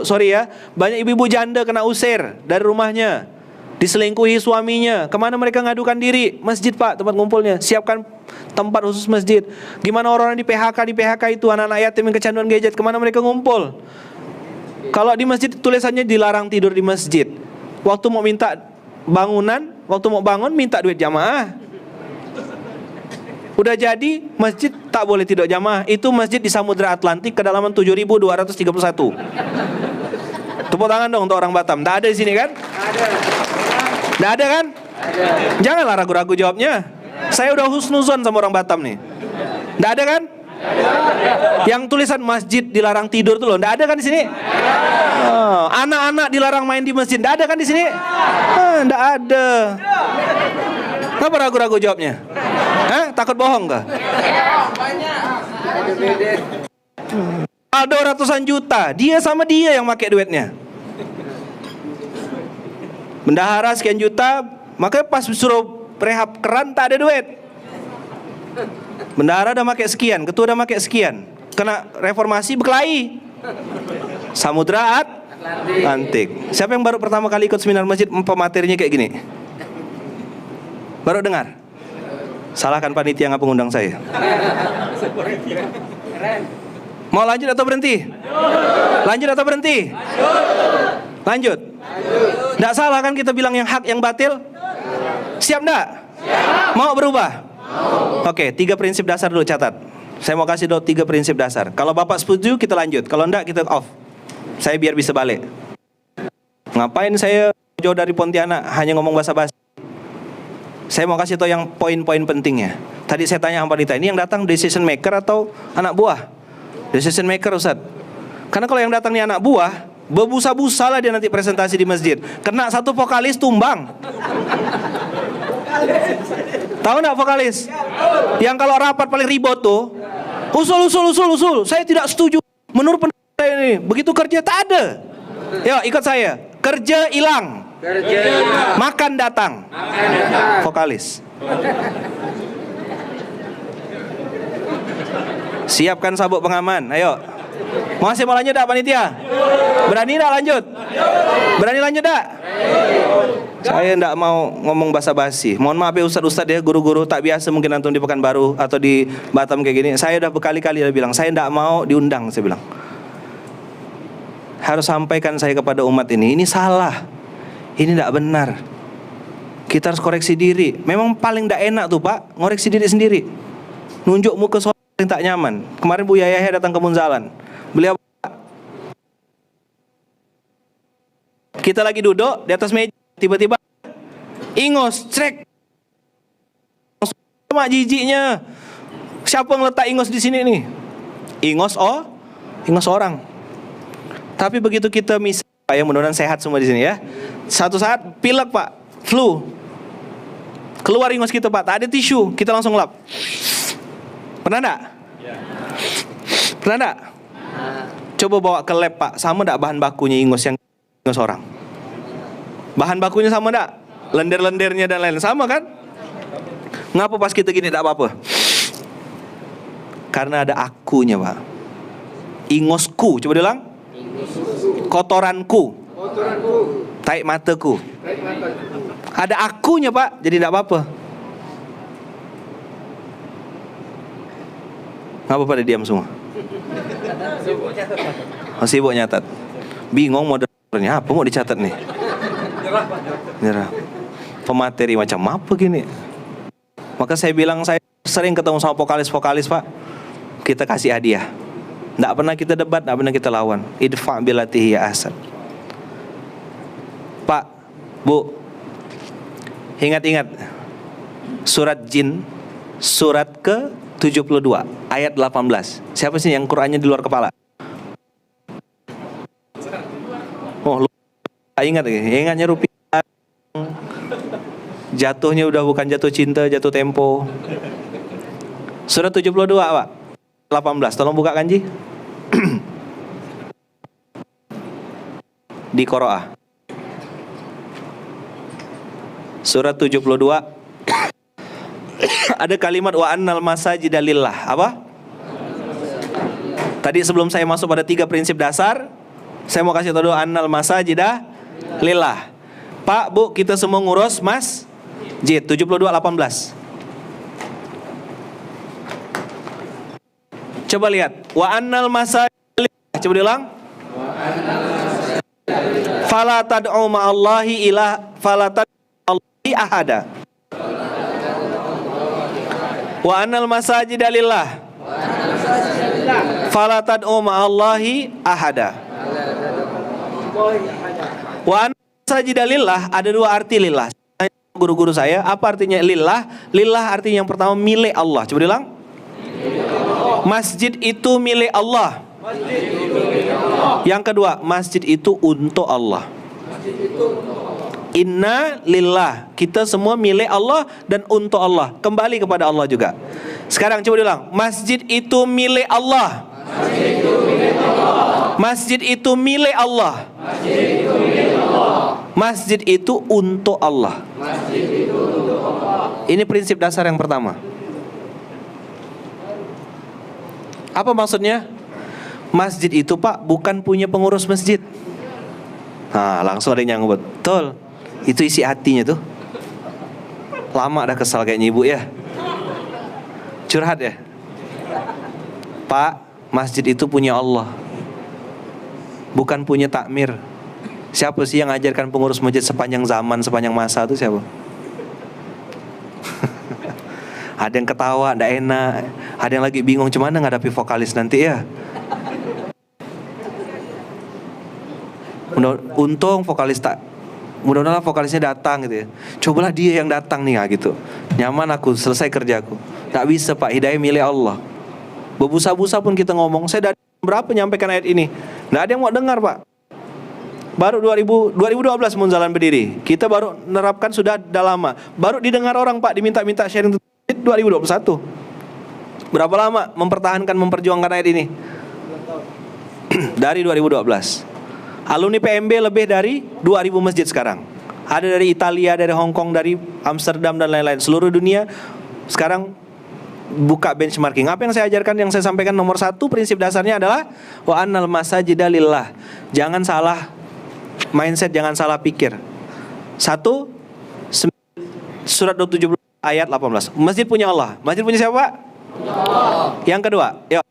banyak ibu-ibu janda kena usir dari rumahnya, diselingkuhi suaminya. Kemana mereka ngadukan diri? Masjid Pak, tempat ngumpulnya. Siapkan tempat khusus masjid. Gimana orang-orang di PHK itu, anak-anak yatim yang kecanduan gadget, kemana mereka ngumpul? Kalau di masjid tulisannya dilarang tidur di masjid. Waktu mau minta bangunan, waktu mau bangun minta duit jamaah. Udah jadi masjid tak boleh tidur jamaah. Itu masjid di Samudra Atlantik, kedalaman 7.231. Tepuk tangan dong untuk orang Batam. Tak ada di sini kan? Tidak ada kan? Janganlah ragu-ragu jawabnya. Saya udah husnuzon sama orang Batam nih. Tidak ada kan? Yang tulisan masjid dilarang tidur tuh loh. Tidak ada kan di sini? Anak-anak dilarang main di masjid. Tidak ada kan di sini? Tidak ada. Kenapa ragu-ragu jawabnya? Takut bohong kah? Ada ratusan juta. Dia sama dia yang pakai duitnya. Bendahara sekian juta, makanya pas suruh rehab keran tak ada duit. Bendahara udah pakai sekian, ketua udah pakai sekian. Kena reformasi berkelahi. Samudra Atlantik. Siapa yang baru pertama kali ikut seminar masjid, materinya kayak gini? Baru dengar? Salahkan panitia yang pengundang saya. Mau lanjut atau berhenti? Lanjut atau berhenti? Lanjut. Nggak salah kan kita bilang yang hak yang batil? Siap nggak? Mau berubah? Oke, 3 prinsip dasar dulu catat. Saya mau kasih dulu 3 prinsip dasar. Kalau Bapak setuju kita lanjut, kalau enggak kita off. Saya biar bisa balik. Ngapain saya jauh dari Pontianak hanya ngomong bahasa basi? Saya mau kasih tahu yang poin-poin pentingnya. Tadi saya tanya sama panitia, ini yang datang decision maker atau anak buah? Decision maker Ustaz. Karena kalau yang datang ini anak buah, berbusa-busa lah dia nanti presentasi di masjid. Kena satu vokalis tumbang. Tahu nggak vokalis? Yang kalau rapat paling ribut tuh, usul. Saya tidak setuju. Menurut pendapat saya ini, begitu kerja tak ada. Yuk ikut saya. Kerja hilang. Makan datang. Vokalis. Siapkan sabuk pengaman. Ayo. Masih mau lanjut tak panitia? Berani tak lanjut? Berani lanjut tak? Saya tidak mau ngomong basa-basi. Mohon maaf ya ustaz-ustaz ya, guru-guru tak biasa mungkin antum di Pekanbaru atau di Batam kayak gini. Saya udah berkali-kali bilang, saya tidak mau diundang, saya bilang. Harus sampaikan saya kepada umat ini salah. Ini tidak benar. Kita harus koreksi diri. Memang paling tidak enak tuh Pak, ngoreksi diri sendiri. Nunjuk muka soal yang tak nyaman. Kemarin Bu Yahya datang ke Munzalan. Beliau, kita lagi duduk di atas meja, tiba-tiba ingos, cek. Sama jijiknya. Siapa yang letak ingos di sini nih? Ingos orang. Tapi begitu kita Pak, yang mudah-mudahan sehat semua di sini ya. Satu saat pilek Pak, flu. Keluar ingos kita Pak, tak ada tisu, kita langsung lap. Pernah enggak? Pernah enggak? Coba bawa ke lab Pak, sama enggak bahan bakunya ingos yang ingos orang? Bahan bakunya sama enggak? Lender-lendernya dan lain sama kan? Ngapa pas kita gini enggak apa-apa? Karena ada akunya Pak. Ingosku, coba diulang. Kotoranku. Taik mataku. Ada akunya Pak, jadi enggak apa-apa. Ngapa pada diam semua? Sibuk nyatat. Bingung moderatornya, apa mau dicatat nih? Nyerah. Pemateri macam apa gini? Maka saya bilang, saya sering ketemu sama vokalis-vokalis Pak. Kita kasih hadiah. Tidak pernah kita debat, tidak pernah kita lawan. Idfa' billati hiya ahsan. Pak, Bu, ingat-ingat surat Jin, surat ke-72 ayat 18. Siapa sih yang Qur'annya di luar kepala? Oh, ingat ya? Ingatnya rupiah. Jatuhnya udah bukan jatuh cinta, jatuh tempo. Surat 72 Pak, 18. Tolong buka kanji. Di Qoro'ah. Surat 72 ada kalimat wa annal masajida lillah. Apa? Tadi sebelum saya masuk pada 3 prinsip dasar, saya mau kasih tahu dulu annal masajidah lillah. Pak, Bu, kita semua ngurus masjid. 72:18. Coba lihat. Wa annal masajidah lillah. Coba diulang. Fala tad'u ma'allahi fala tad'u ma'allahi ahada. Wa annal masajidah lillah. Fala tad'u ma'allahi ahada. Wa annal masajidah lillah, ada 2 arti lillah. Guru-guru saya, apa artinya lillah? Lillah artinya yang pertama milik Allah. Coba diulang. Masjid itu milik Allah. Yang kedua, masjid itu untuk Allah. Inna lillah, kita semua milik Allah dan untuk Allah, kembali kepada Allah juga. Sekarang coba diulang. Masjid itu milik Allah. Masjid itu milik Allah. Masjid itu untuk Allah. Ini prinsip dasar yang pertama. Apa maksudnya? Masjid itu, Pak, bukan punya pengurus masjid. Nah, langsung ada yang nyangkut. Betul. Itu isi hatinya tuh. Lama dah kesal kayaknya ibu ya. Curhat ya. Pak, masjid itu punya Allah, bukan punya takmir. Siapa sih yang ajarkan pengurus masjid sepanjang zaman, sepanjang masa itu siapa? Ada yang ketawa, ndak enak. Ada yang lagi bingung gimana ngadapi vokalis nanti ya. Untung vokalis tak, mudah-mudahan vokalisnya datang gitu ya. Cobalah dia yang datang nih gitu. Nyaman aku, selesai kerjaku. Tak bisa Pak, hidayah milik Allah. Berbusa-busa pun kita ngomong. Saya dari berapa nyampaikan ayat ini, nggak ada yang mau dengar Pak. Baru 2012 Munzalan berdiri. Kita baru menerapkan sudah lama. Baru didengar orang Pak, diminta-minta sharing 2021. Berapa lama mempertahankan, memperjuangkan ayat ini? Dari 2012. Alumni PMB lebih dari 2000 masjid sekarang. Ada dari Italia, dari Hong Kong, dari Amsterdam dan lain-lain. Seluruh dunia sekarang buka benchmarking. Apa yang saya ajarkan, yang saya sampaikan nomor 1 prinsip dasarnya adalah wa annal masajida lillah. Jangan salah mindset, jangan salah pikir. 1 Surat 270 ayat 18. Masjid punya Allah. Masjid punya siapa, Pak? Allah. Yang kedua, ya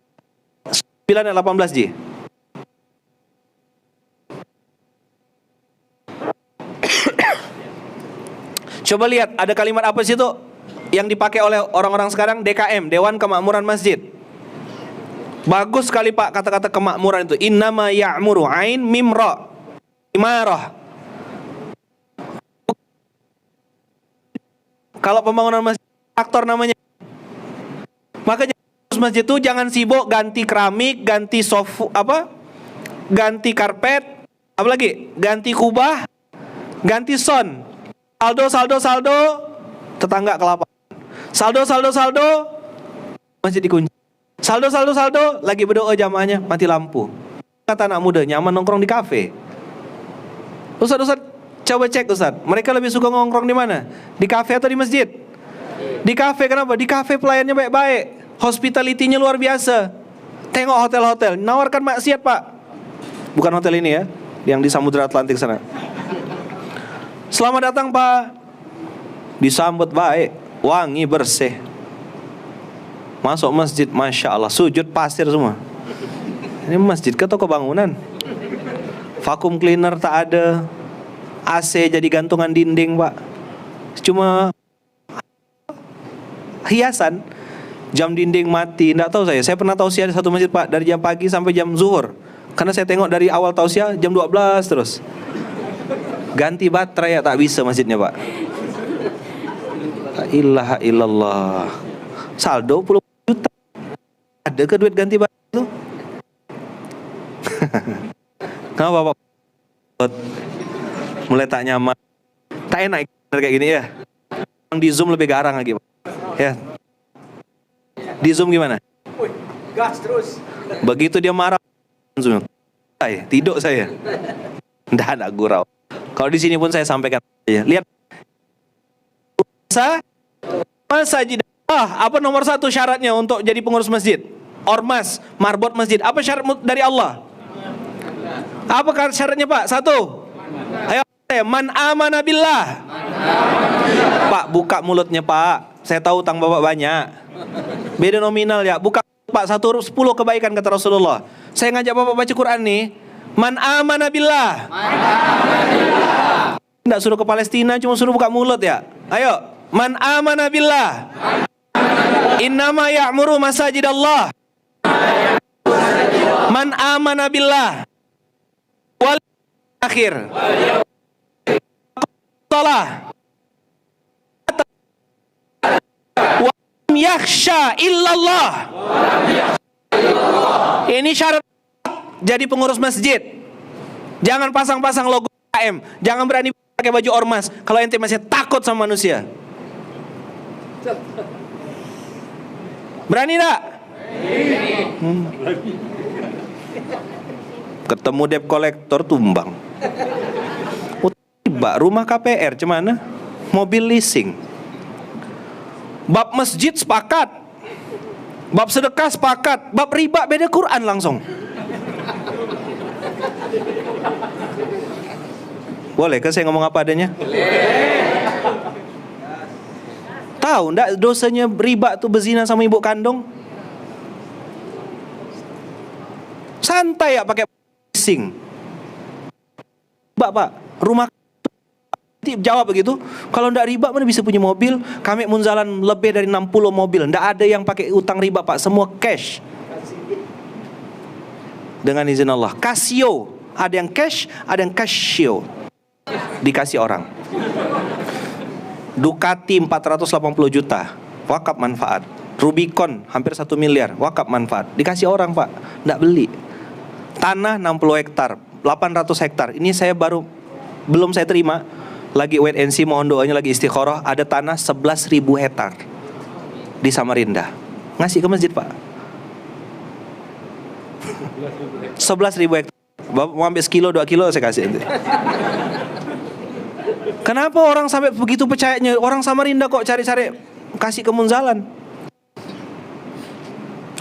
9 ayat 18 Ji. Coba lihat ada kalimat apa sih itu yang dipakai oleh orang-orang sekarang? DKM, Dewan Kemakmuran Masjid. Bagus sekali Pak kata-kata kemakmuran itu. Innama ya'muru ain mim ra imarah. Kalau pembangunan masjid aktor namanya. Makanya masjid itu jangan sibuk ganti keramik, ganti ganti karpet, apalagi ganti kubah, ganti sound. Saldo, tetangga kelaparan. Saldo, masjid dikunci. Saldo, lagi berdoa jamaahnya, mati lampu. Kata anak muda, nyaman nongkrong di kafe. Ustaz, coba cek Ustaz, mereka lebih suka nongkrong di mana? Di kafe atau di masjid? Di kafe, kenapa? Di kafe pelayannya baik-baik, hospitality-nya luar biasa. Tengok hotel-hotel, nawarkan maksiat Pak. Bukan hotel ini ya, yang di Samudra Atlantik sana. Selamat datang Pak. Disambut baik, wangi, bersih. Masuk masjid, Masya Allah, sujud pasir semua. Ini masjid ke toko bangunan? Vacuum cleaner tak ada, AC jadi gantungan dinding Pak. Cuma hiasan. Jam dinding mati, nggak tahu saya pernah tausiah di satu masjid Pak, dari jam pagi sampai jam zuhur. Karena saya tengok dari awal tausiah jam 12 terus. Ganti baterai ya tak bisa masjidnya Pak. La ilaha illallah. Saldo 10 juta. Ada ke duit ganti baterai itu? Kenapa Pak? Mulai tak nyaman. Tak enak kayak gini ya. Yang di Zoom lebih garang lagi Pak. Ya. Di Zoom gimana? Gas terus. Begitu dia marah, Zoom. Tidur saya. Nggak ada gurau. Kalau di sini pun saya sampaikan ya. Lihat masjid. Apa nomor 1 syaratnya untuk jadi pengurus masjid? ormas, marbot masjid. Apa syarat dari Allah? Apa syaratnya Pak? Satu. Ayo, man amana billah. Pak, buka mulutnya Pak. Saya tahu utang Bapak banyak. Beda nominal ya. Buka Pak, 10 kebaikan kata Rasulullah. Saya ngajak Bapak baca Quran nih. Man amana billah. Nggak suruh ke Palestina, cuma suruh buka mulut ya. Ayo, man amana billah. Innama ya'muru masajidallah. Man amana billah wal akhir. Salah. Wa yakhsha illallah. Ini syarat jadi pengurus masjid. Jangan pasang-pasang logo KM. Jangan berani pakai baju ormas kalau ente masih takut sama manusia. Berani enggak? Ketemu debt collector tumbang. Tiba rumah KPR cemana? Mobil leasing. Bab masjid sepakat. Bab sedekah sepakat. Bab riba beda Quran langsung. Boleh kan saya ngomong apa adanya? Tahu ndak dosanya riba tuh berzina sama ibu kandung? Santai ya pakai leasing. Pak, rumah jawab begitu. Kalau ndak riba mana bisa punya mobil? Kami munzalan lebih dari 60 mobil. Ndak ada yang pakai utang riba Pak, semua cash. Dengan izin Allah. Casio, ada yang cash, ada yang Casio. Dikasih orang. Ducati 480 juta wakaf manfaat. Rubicon hampir 1 miliar wakaf manfaat. Dikasih orang Pak, nggak beli. Tanah 60 hektar, 800 hektar. Ini saya belum saya terima. Lagi wait and see, mohon doanya lagi istikharah. Ada tanah 11.000 hektar di Samarinda. Ngasih ke masjid Pak. 11.000 hektar. Bapak mau ambil sekilo 2 kilo saya kasih. Kenapa orang sampai begitu percayanya? Orang Samarinda kok cari-cari kasih ke munzalan.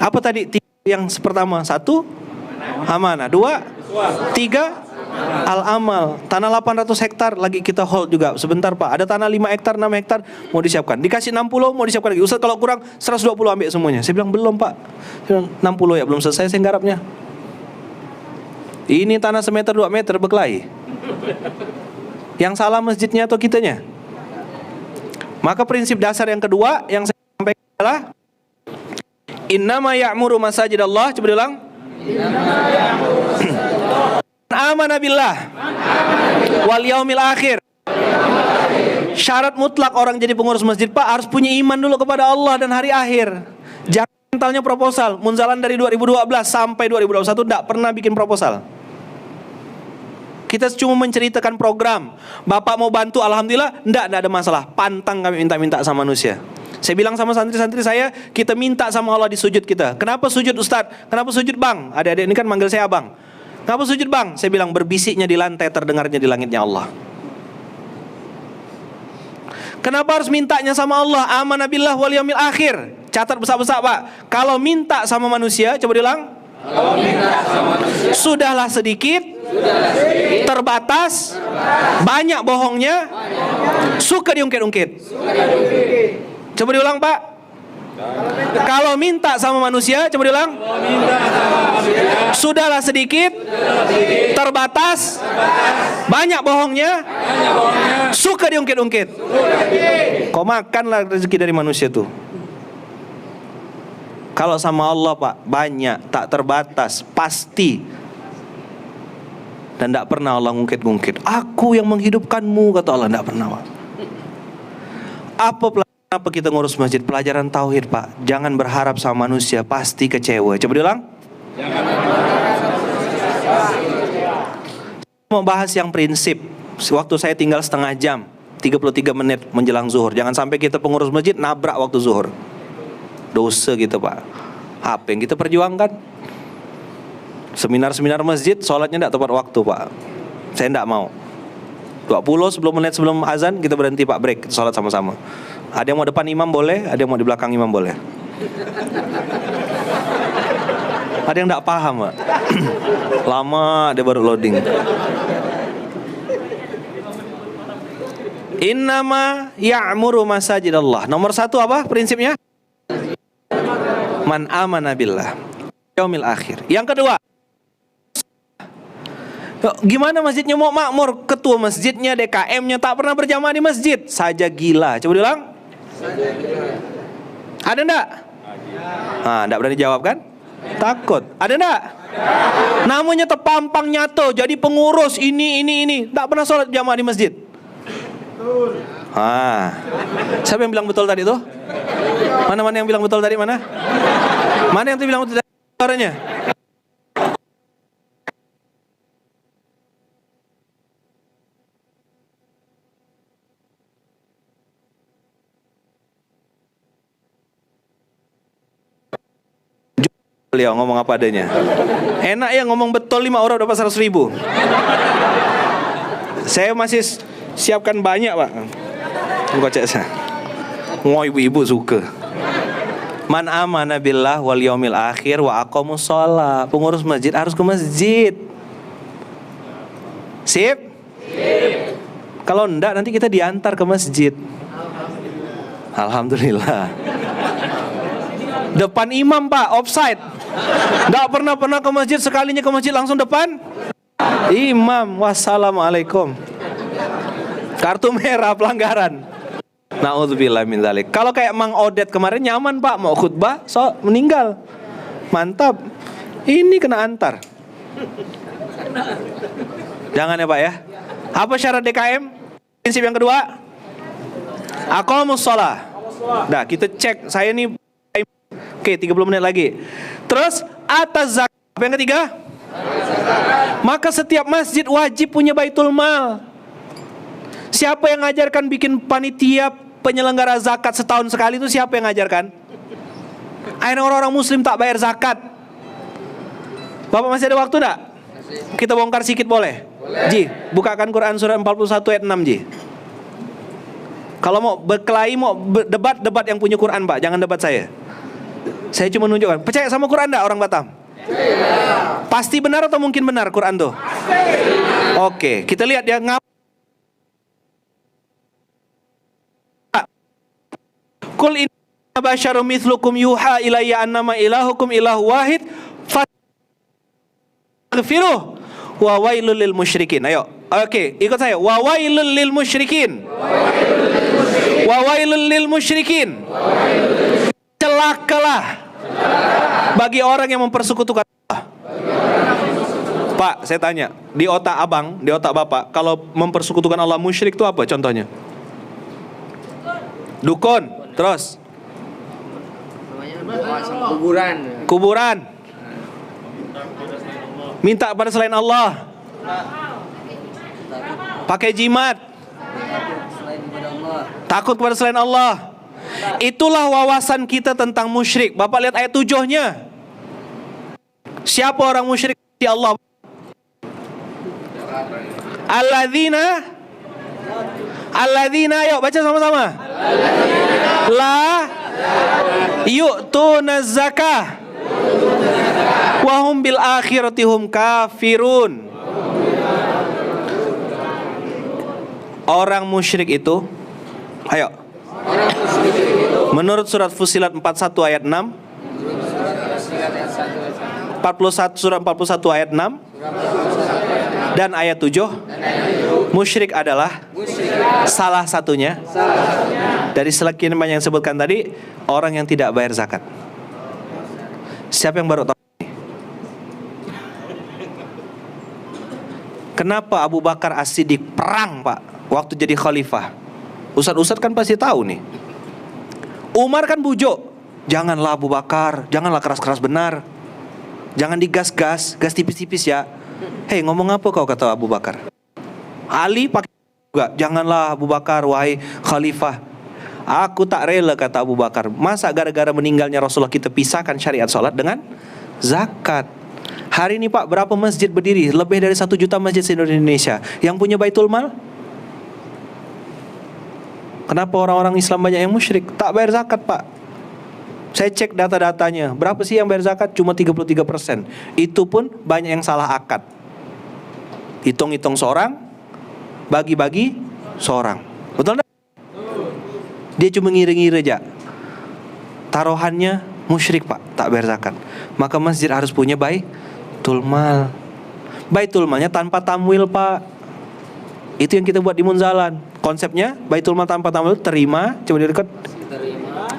Apa tadi yang pertama? 1, amanah. 2, 3, al-amal. Tanah 800 hektar lagi kita hold juga. Sebentar Pak, ada tanah 5 hektar, 6 hektar mau disiapkan. Dikasih 60 mau disiapkan lagi. Ustaz kalau kurang 120 ambil semuanya. Saya bilang belum Pak. Saya bilang 60 ya, belum selesai saya garapnya. Ini tanah semeter 2 meter berkelahi. Yang salah masjidnya atau kitanya? Maka prinsip dasar yang kedua yang saya sampaikan adalah innama ya'muru masajidallah. Coba ulang. Amana billah wal yaumil akhir. Syarat mutlak orang jadi pengurus masjid Pak harus punya iman dulu kepada Allah dan hari akhir. Jangan mentalnya proposal. Munzalan dari 2012 sampai 2021 tidak pernah bikin proposal. Kita cuma menceritakan program. Bapak mau bantu, alhamdulillah, enggak ada masalah. Pantang kami minta-minta sama manusia. Saya bilang sama santri-santri saya, kita minta sama Allah di sujud kita. Kenapa sujud Ustaz? Kenapa sujud Bang? Adik-adik ini kan manggil saya Abang. Kenapa sujud Bang? Saya bilang berbisiknya di lantai, terdengarnya di langitnya Allah. Kenapa harus mintanya sama Allah? Amanah billah wal yaumil akhir. Catat besar-besar Pak. Kalau minta sama manusia, coba diulang. Kalau minta sama manusia, sudahlah sedikit, terbatas, banyak bohongnya, suka diungkit-ungkit. Coba diulang Pak. Kalau minta sama manusia, coba diulang. Sudahlah sedikit, terbatas, banyak bohongnya, suka diungkit-ungkit. Kau makanlah rezeki dari manusia tuh. Kalau sama Allah Pak, banyak, tak terbatas, pasti. Dan tidak pernah Allah ngungkit-ngungkit. Aku yang menghidupkanmu, kata Allah. Tidak pernah Pak. Apa kita ngurus masjid? Pelajaran tauhid Pak. Jangan berharap sama manusia, pasti kecewa. Coba diulang. Mau bahas yang prinsip. Waktu saya tinggal setengah jam, 33 menit menjelang zuhur. Jangan sampai kita pengurus masjid nabrak waktu zuhur. Dosa gitu Pak. Apa yang kita perjuangkan? Seminar-seminar masjid, sholatnya tidak tepat waktu Pak. Saya tidak mau. 20 menit sebelum azan kita berhenti Pak, break, sholat sama-sama. Ada yang mau depan imam boleh, ada yang mau di belakang imam boleh. Ada yang tidak paham, Pak. Lama dia baru loading. Innama ya'muru masajidallah. Nomor 1 apa prinsipnya? Man amana billah yaumil akhir. Yang kedua, gimana masjidnya mau makmur? Ketua masjidnya, DKM-nya tak pernah berjamaah di masjid. Saja gila. Coba diulang. Ada enggak? Enggak berani jawab kan? Takut. Ada enggak? Namanya terpampang nyato, jadi pengurus ini. Tak pernah sholat jamaah di masjid. Siapa yang bilang betul tadi tuh? Mana yang bilang betul tadi, mana? Mana yang bilang betul tadi suaranya? Beliau ngomong apa adanya. Enak ya ngomong betul 5 orang dapat 100.000. Saya masih siapkan banyak, Pak. Buka cek saya. Mau ibu-ibu suka. Man amana billah wal yaumil akhir wa aqamus shalah. Pengurus masjid harus ke masjid. Sip? Kalau enggak nanti kita diantar ke masjid. Alhamdulillah. Depan imam, Pak, offside. Enggak pernah ke masjid, sekalinya ke masjid langsung depan imam. Wassalamualaikum. Kartu merah pelanggaran. Na'udzubillah min dzalik. Kalau kayak Mang Odet kemarin nyaman, Pak, mau khutbah meninggal. Mantap. Ini kena antar. Jangan ya, Pak ya. Apa syarat DKM? Prinsip yang kedua, aqamus shalah. Nah, kita cek saya nih. Oke, 30 menit lagi. Terus atas zakat. Apa yang ketiga? Maka setiap masjid wajib punya baitul mal. Siapa yang ngajarkan bikin panitia penyelenggara zakat setahun sekali itu siapa yang ngajarkan? Akhirnya orang-orang muslim tak bayar zakat. Bapak masih ada waktu enggak? Kita bongkar sedikit boleh? Ji, bukakan Quran surah 41 ayat 6, Ji. Kalau mau berkelahi, mau debat yang punya Quran, Pak, jangan debat saya. Saya cuma menunjukkan. Percaya sama Quran enggak orang Batam? Pasti benar atau mungkin benar Quran tuh? Oke, kita lihat dia Qul inna basyarum mithlukum yuha ilayya annama ilahukum ilahu wahid faghfiruh wa wailul lil musyrikin. Ayo. Oke, ikut saya. Wa wailul lil musyrikin. Wa wailul lil musyrikin. Celakalah bagi orang yang mempersekutukan Allah. Pak, saya tanya, di otak abang, di otak bapak, kalau mempersekutukan Allah musyrik itu apa contohnya? Dukun. Terus kuburan. Minta pada selain Allah. Pakai jimat. Takut kepada selain Allah. Itulah wawasan kita tentang musyrik. Bapak lihat ayat 7-nya. Siapa orang musyrik di Allah? Alladzina, yuk baca sama-sama. La yu'tuna zakah wa hum bil akhirati hum kafirun. Orang musyrik itu, ayo. Menurut surat Fussilat 41 ayat 6, 41 surat 41 ayat 6 dan ayat 7, musyrik adalah salah satunya dari sekian banyak yang disebutkan tadi, orang yang tidak bayar zakat. Siapa yang baru tahu? Kenapa Abu Bakar As-Siddiq perang, Pak, waktu jadi khalifah? Ustadz kan pasti tahu nih. Umar kan bujuk, janganlah Abu Bakar, janganlah keras-keras benar, jangan digas-gas, gas tipis-tipis ya. Hei, ngomong apa kau, kata Abu Bakar. Ali pakai juga, janganlah Abu Bakar, wahai khalifah. Aku tak rela, kata Abu Bakar. Masa gara-gara meninggalnya Rasulullah kita pisahkan syariat sholat dengan zakat? Hari ini, Pak, berapa masjid berdiri? Lebih dari 1 juta masjid di Indonesia. Yang punya baitul mal? Kenapa orang-orang Islam banyak yang musyrik? Tak bayar zakat, Pak. Saya cek data-datanya, berapa sih yang bayar zakat? Cuma 33%. Itu pun banyak yang salah akad. Hitung-hitung seorang, bagi-bagi seorang. Betul enggak? Dia cuma ngiring-ngiring aja. Taruhannya musyrik Pak, tak bayar zakat. Maka masjid harus punya baitul mal. Baitul malnya tanpa tamwil Pak. Itu yang kita buat di Munzalan. Konsepnya baitul mal tanpa tamwil, terima, coba dekat.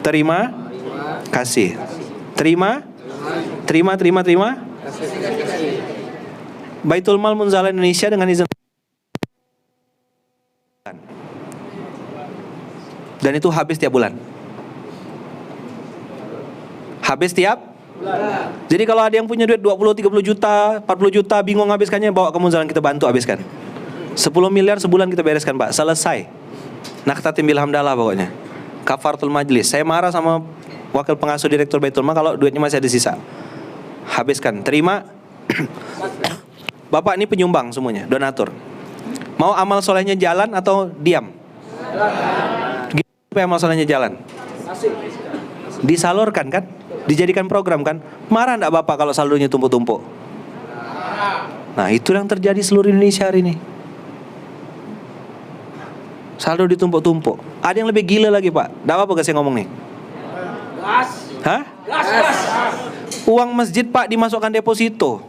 Terima, kasih. Terima, terima. Baitul mal Munzalan Indonesia dengan izin. Dan itu habis tiap bulan. Habis tiap bulan. Jadi kalau ada yang punya duit 20, 30 juta, 40 juta, bingung habiskannya, bawa ke Munzalan, kita bantu habiskan. 10 miliar sebulan kita bereskan Pak, selesai. Naktatim bil hamdalah pokoknya. Kafaratul majlis. Saya marah sama wakil pengasuh direktur Baitul Mal kalau duitnya masih ada sisa. Habiskan, terima. Bapak ini penyumbang semuanya, donatur. Mau amal solehnya jalan atau diam? Supaya amal solehnya jalan, disalurkan kan? Dijadikan program kan? Marah enggak Bapak kalau saldonya tumpuk-tumpuk? Nah itu yang terjadi seluruh Indonesia hari ini. Saldo ditumpuk-tumpuk. Ada yang lebih gila lagi Pak. Enggak apa-apa gak saya ngomong nih? Hah? Uang masjid Pak dimasukkan deposito.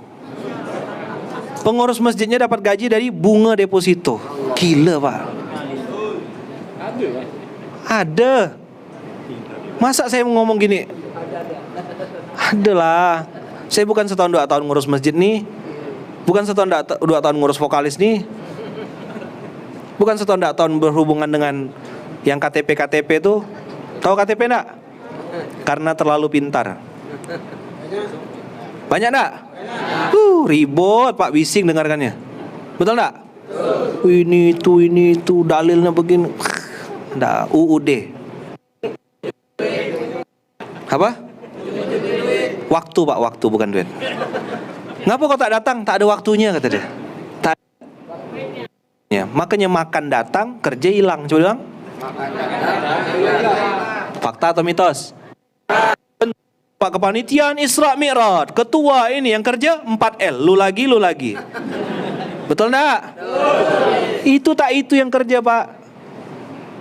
Pengurus masjidnya dapat gaji dari bunga deposito. Gila Pak. Ada. Masa saya mau ngomong gini? Adalah. Saya bukan setahun 2 tahun ngurus masjid nih. Bukan setahun 2 tahun ngurus vokalis nih. Bukan setahun 2 tahun berhubungan dengan yang KTP tuh. Tahu KTP enggak? Karena terlalu pintar. Banyak enggak? Ribut Pak, bising dengarkannya. Betul enggak? Ini itu dalilnya begini. Enggak, UUD. Apa? Waktu Pak, waktu bukan duit. Ngapa kau tak datang? Tak ada waktunya kata dia. Tak. Ya, makanya makan datang, kerja hilang. Coba bilang. Fakta atau mitos? Pak kepanitiaan Isra Mi'raj, ketua ini yang kerja 4L, lu lagi. Betul enggak? Itu tak itu yang kerja Pak.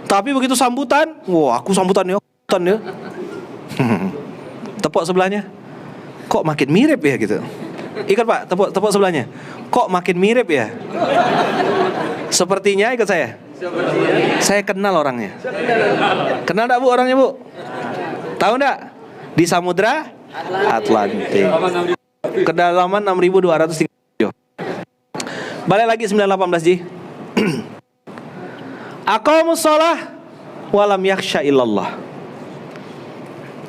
Tapi begitu sambutan, wah aku sambutan ya. Tepuk sebelahnya. Kok makin mirip ya gitu. Ikut Pak, tepuk sebelahnya. Kok makin mirip ya? Sepertinya ikut saya. Saya kenal orangnya. Kenal enggak Bu orangnya Bu? Tahu enggak? Di Samudra Atlantik. Kedalaman 6.237. Balik lagi 918 Ji. Aqamus shalah walam yakhsha illallah.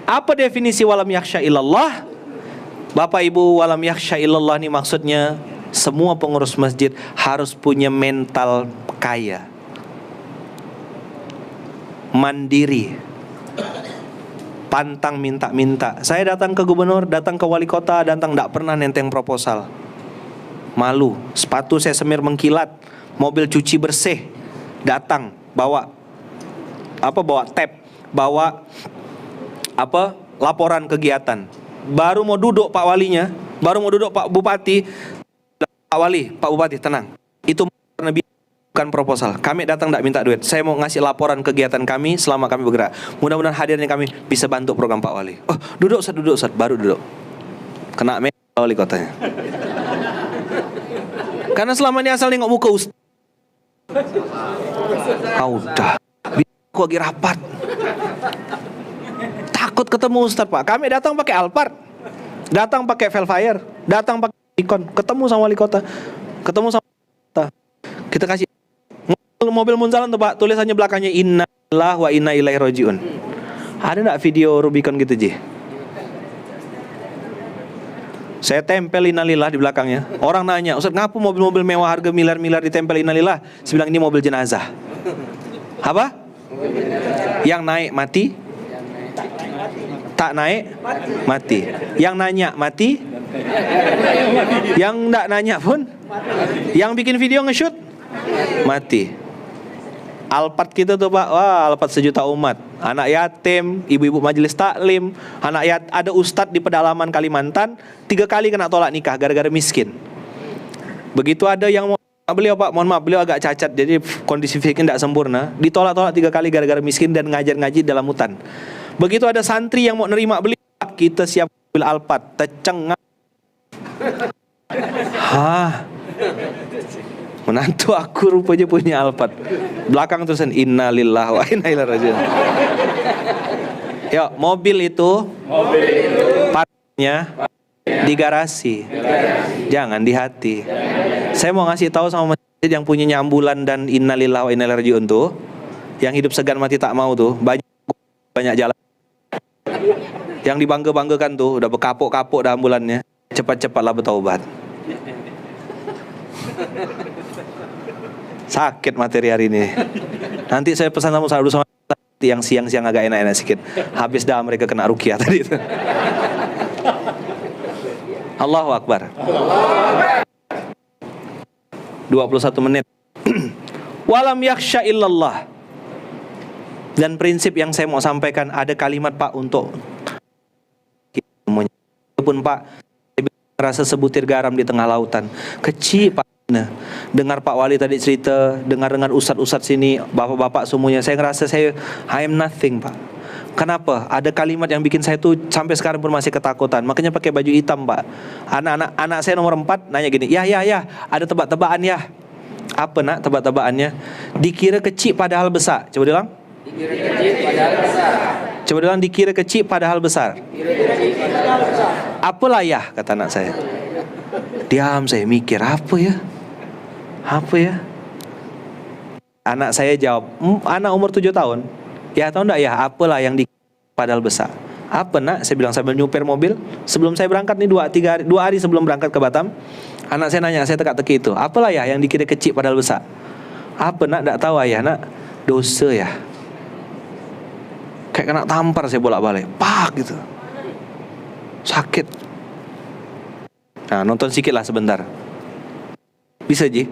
Apa definisi walam yakhsha illallah? Bapak Ibu, walam yakhsha illallah ini maksudnya semua pengurus masjid harus punya mental kaya, mandiri, pantang minta-minta. Saya datang ke gubernur, datang ke wali kota, datang tidak pernah nenteng proposal. Malu, sepatu saya semir mengkilat, mobil cuci bersih, datang bawa tab, bawa laporan kegiatan. Baru mau duduk Pak Walinya, baru mau duduk Pak Bupati, Pak Wali, Pak Bupati tenang. Itu bukan proposal. Kami datang tidak minta duit. Saya mau ngasih laporan kegiatan kami selama kami bergerak. Mudah-mudahan hadirnya kami bisa bantu program Pak Wali. Oh, duduk Ustaz, baru duduk. Kena wali kotanya. Karena selama ini asal nengok muka Ustaz. Udah. Aku lagi rapat. Takut ketemu Ustaz Pak. Kami datang pakai Alphard, datang pakai Velfire, datang pakai Nikon, ketemu sama wali kota, ketemu sama kota. Kita kasih mobil Munzalan tuh Pak, tulisannya belakangnya Inna lillahi wa inna ilaihi rajiun. Ada enggak video Rubicon gitu Ji? Saya tempel innalillah di belakangnya. Orang nanya, Ustaz ngapa mobil-mobil mewah harga miliar-miliar ditempel innalillah? Saya bilang ini mobil jenazah. Apa? Yang naik mati, tak naik mati. Yang nanya mati, yang enggak nanya pun, yang bikin video nge-shoot mati. Alphard kita tuh Pak, wah Alphard sejuta umat. Anak yatim, ibu-ibu majelis taklim, ada ustadz di pedalaman Kalimantan 3 kali kena tolak nikah gara-gara miskin. Begitu ada yang mau beliau Pak, mohon maaf beliau agak cacat, jadi kondisi fisiknya tidak sempurna, ditolak-tolak 3 kali gara-gara miskin dan ngajar ngaji dalam hutan. Begitu ada santri yang mau nerima beliau, kita siap mobil Alphard, tercengang. Hah, menantu aku rupanya punya Alphard. Belakang tulisan innalillahi wa inna ilaihi raji'un. Yuk, mobil itu parkirnya di garasi, jangan di hati. Saya mau ngasih tahu sama masjid yang punya ambulan dan innalillahi wa inna ilaihi raji'un tuh, yang hidup segan mati tak mau tuh, banyak jalan. Yang dibangga-banggakan tuh udah berkapuk-kapuk dah ambulannya. Cepat-cepatlah bertaubat. Sakit materi hari ini. Nanti saya pesan sama yang siang-siang agak enak-enak sedikit. Habis dah mereka kena ruqyah tadi itu. Allahu Akbar. 21 menit. Walam yakhsha illallah. Dan prinsip yang saya mau sampaikan, ada kalimat Pak untuk pun Pak, rasa sebutir garam di tengah lautan. Kecil Pak. Nah, dengar Pak Wali tadi cerita, dengar ustadz-ustadz sini, bapak-bapak semuanya, saya ngerasa I am nothing Pak. Kenapa? Ada kalimat yang bikin saya tuh sampai sekarang pun masih ketakutan. Makanya pakai baju hitam Pak. Anak saya nomor 4 nanya gini, ya, ada tebak-tebakan ya. Apa nak tebak-tebakannya? Dikira kecil padahal besar. Coba bilang. Dikira kecil padahal besar. Coba bilang dikira kecil padahal besar. Apalah ya, kata anak saya. Diam, saya mikir apa ya? Anak saya jawab, anak umur 7 tahun. Ya tahu enggak ya, apalah yang dikira padahal besar. Apa nak? Saya bilang sambil nyupir mobil. Sebelum saya berangkat nih 2 hari sebelum berangkat ke Batam, anak saya nanya, saya teka-teki itu. Apalah ya yang dikira kecil padahal besar? Apa nak? Tak tahu ayah nak. Dosa ya. Kayak kena tampar saya bolak-balik. Pak gitu. Sakit. Nah, nonton sedikit lah sebentar. Bisa Ji?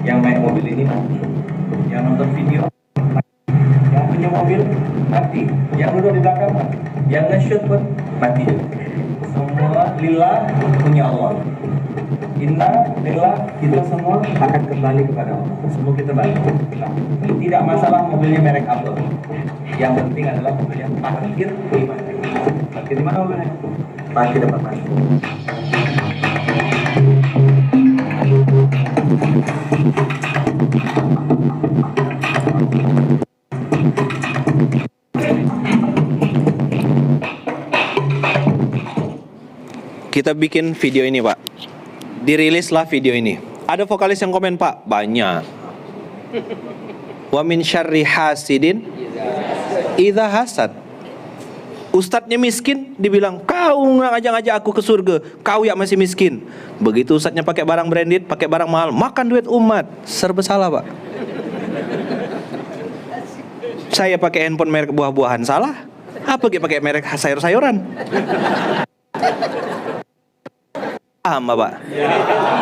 Yang naik mobil ini mati, yang nonton video mati, yang punya mobil mati, yang duduk di belakang mati, yang nge-shoot pun mati. Semua lillah punya Allah. Inna lillah, kita semua akan kembali kepada Allah. Semua kita balik. Tidak masalah mobilnya merek apa. Yang penting adalah mobilnya parkir di mana. Parkir di mana mobilnya? Parkir depan masuk. Kita bikin video ini Pak. Dirilislah video ini. Ada vokalis yang komen Pak, banyak. Wa min syarri hasidin idza hasad. Ustadznya miskin, dibilang kau ngajak-ngajak aku ke surga, kau yang masih miskin. Begitu ustadznya pakai barang branded, pakai barang mahal, makan duit umat, serba salah Pak. Saya pakai handphone merek buah-buahan, salah? Apa gitu pakai merek sayur-sayuran? Paham Bapak?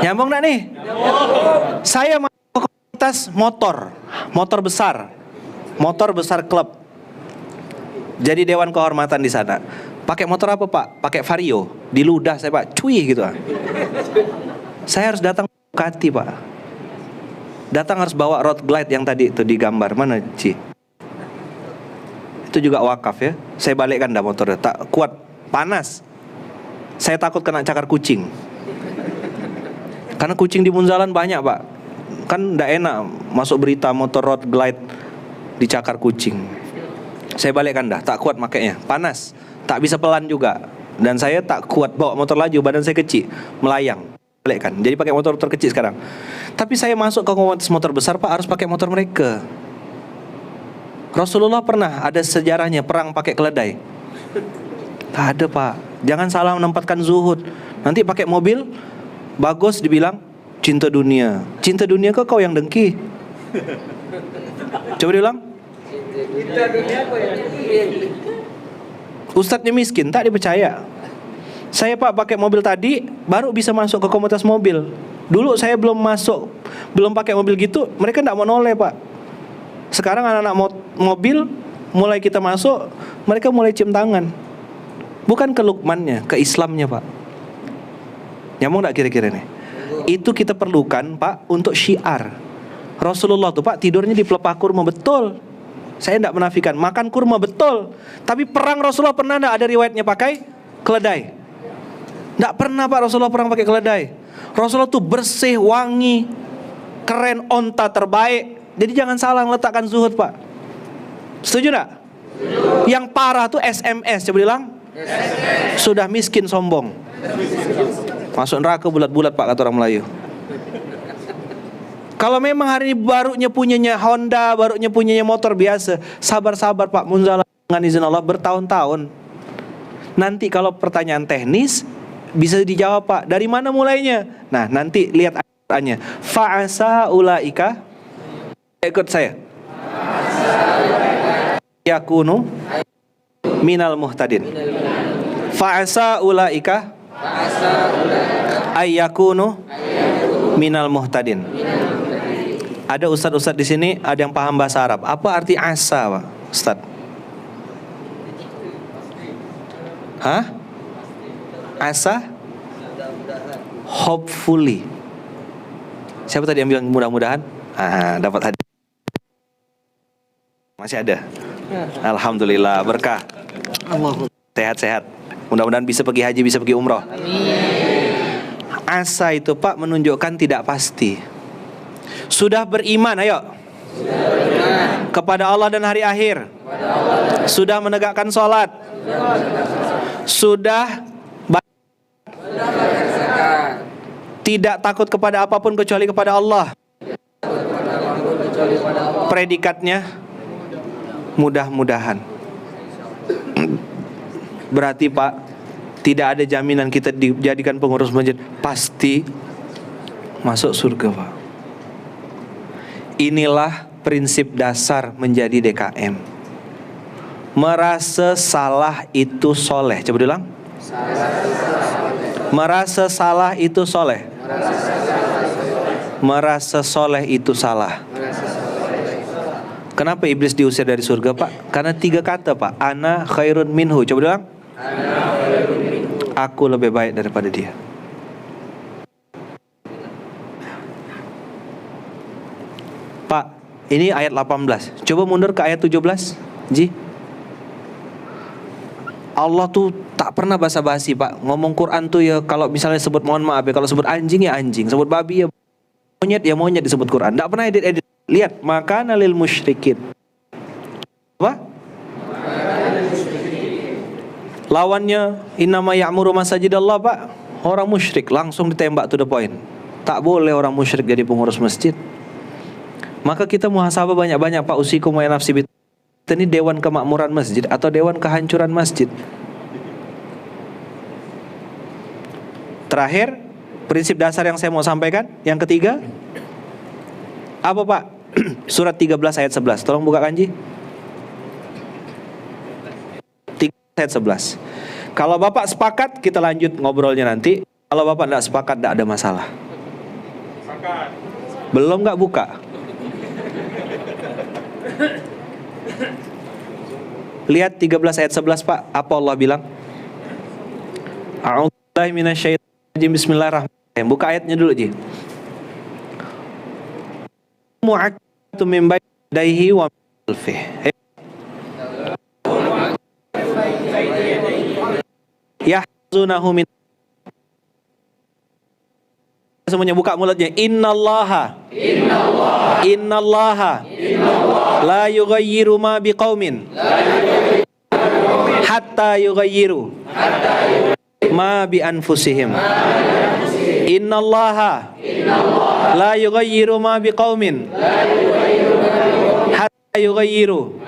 Nyambung gak nih? Saya masuk ke komunitas motor besar klub. Jadi dewan kehormatan di sana. Pakai motor apa Pak? Pakai Vario. Diludah saya Pak, cuy gitu. Saya harus datang Ducati Pak. Datang harus bawa road glide yang tadi itu digambar. Mana Ci? Itu juga wakaf ya. Saya balikkan dah motornya. Tak kuat, panas. Saya takut kena cakar kucing. Karena kucing di Munzalan banyak Pak. Kan enggak enak masuk berita motor road glide dicakar kucing. Saya balikkan dah, tak kuat makainya. Panas, tak bisa pelan juga. Dan saya tak kuat bawa motor laju, badan saya kecil, melayang. Balikkan. Jadi pakai motor terkecil sekarang. Tapi saya masuk ke komunitas motor besar Pak, harus pakai motor mereka. Rasulullah pernah ada sejarahnya perang pakai keledai. Tak ada Pak. Jangan salah menempatkan zuhud. Nanti pakai mobil bagus dibilang Cinta dunia. Cinta dunia kau yang dengki. Coba diulang. Cinta dunia kau yang dengki. Ustadznya miskin, tak dipercaya. Saya Pak pakai mobil tadi, baru bisa masuk ke komunitas mobil. Dulu saya belum masuk, belum pakai mobil gitu, mereka tidak mau noleh Pak. Sekarang anak-anak mobil, mulai kita masuk, mereka mulai cium tangan. Bukan ke Lukmannya, ke Islamnya Pak. Nyambung gak kira-kira nih? Itu kita perlukan Pak untuk syiar. Rasulullah tuh Pak tidurnya di pelepah kurma, betul. Saya tidak menafikan, makan kurma betul. Tapi perang Rasulullah pernah tidak ada riwayatnya pakai keledai? Tidak pernah Pak Rasulullah perang pakai keledai. Rasulullah tuh bersih, wangi, keren, onta terbaik. Jadi jangan salah meletakkan zuhud Pak. Setuju tidak? Yang parah tuh SMS, coba bilang. Sudah miskin sombong. Masuk neraka bulat-bulat Pak kata orang Melayu. Kalau memang hari ini barunya punyanya Honda, barunya punyanya motor biasa, sabar-sabar Pak, munzalah dengan izin Allah bertahun-tahun. Nanti kalau pertanyaan teknis bisa dijawab Pak, dari mana mulainya? Nah, nanti lihat ayatnya. Fa'asa ulaika, ikut saya. Yakunu minal muhtadin. Fa'asa ulaika ayyakunu minal muhtadin. Ada ustadz-ustadz di sini, ada yang paham bahasa Arab. Apa arti asa, Pak Ustadz? Hah? Asa? Hopefully. Siapa tadi yang bilang mudah-mudahan? Dapat hadiah. Masih ada. Alhamdulillah, berkah. Sehat-sehat. Mudah-mudahan bisa pergi haji, bisa pergi umroh. Asa itu Pak menunjukkan tidak pasti. Sudah beriman, ayo. Kepada Allah dan hari akhir. Sudah menegakkan sholat. Sudah tidak takut kepada apapun kecuali kepada Allah. Predikatnya mudah-mudahan. Berarti Pak, tidak ada jaminan kita dijadikan pengurus masjid pasti masuk surga Pak. Inilah prinsip dasar menjadi DKM. Merasa salah itu soleh. Coba diulang. Merasa salah itu soleh. Merasa soleh itu salah. Kenapa iblis diusir dari surga Pak? Karena 3 kata Pak. Ana khairun minhu. Coba diulang. Aku lebih baik daripada dia. Pak, ini ayat 18. Coba mundur ke ayat 17, Ji. Allah tuh tak pernah basa-basi Pak. Ngomong Quran tuh ya, kalau misalnya sebut mohon maaf ya, kalau sebut anjing ya anjing, sebut babi ya monyet ya monyet disebut Quran. Tak pernah edit-edit. Lihat, makana lil musyrikin. Apa? Lawannya innama ya'muru masajidallah Pak. Orang musyrik langsung ditembak to the point. Tak boleh orang musyrik jadi pengurus masjid. Maka kita muhasabah banyak-banyak Pak. Usikum wa nafsi bit. Ini dewan kemakmuran masjid atau dewan kehancuran masjid. Terakhir, prinsip dasar yang saya mau sampaikan, yang ketiga, apa Pak? Surat 13 ayat 11. Tolong buka kanji. 13 ayat 11. Kalau Bapak sepakat, kita lanjut ngobrolnya nanti. Kalau Bapak tidak sepakat, tidak ada masalah. Belum nggak buka? Lihat 13 ayat 11 Pak. Apa Allah bilang? A'udzubillahi minasyaitonir rajim. Bismillahirrahmanirrahim. Buka ayatnya dulu Ji. Mu'akkatu min baydaihi wa khalfih. Yahzunahu min. Semuanya buka mulutnya. Innallaha la yughayyiru ma biqaumin hatta yughayyiru ma bi anfusihim. Innallaha la yughayyiru ma biqaumin hatta yughayyiru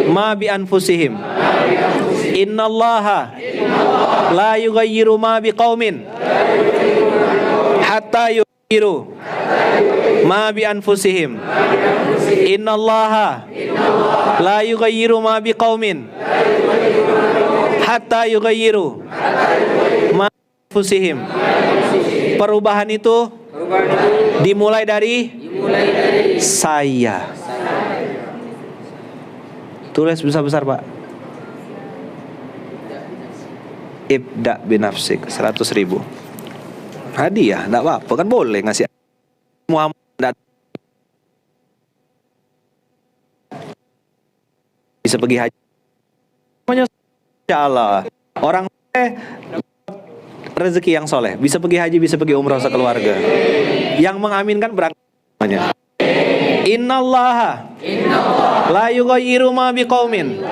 ma bi anfusihim. Innallaha la yughayyiru ma biqaumin hatta yughayyiru ma bi anfusihim. Innallaha la yughayyiru ma bi qaumin hatta yughayyiru ma bi anfusihim. Perubahan itu dimulai dari saya. Tulis besar-besar, Pak. Ibda binafsik 100.000. Hadiah, enggak apa-apa kan, boleh ngasih. Muhammad bisa pergi haji. Insyaallah. Orang rezeki yang soleh, bisa pergi haji, bisa pergi umrah sekeluarga. Yang mengaminkan berangkat semuanya. Innallaha la yughayyiru ma biqaumin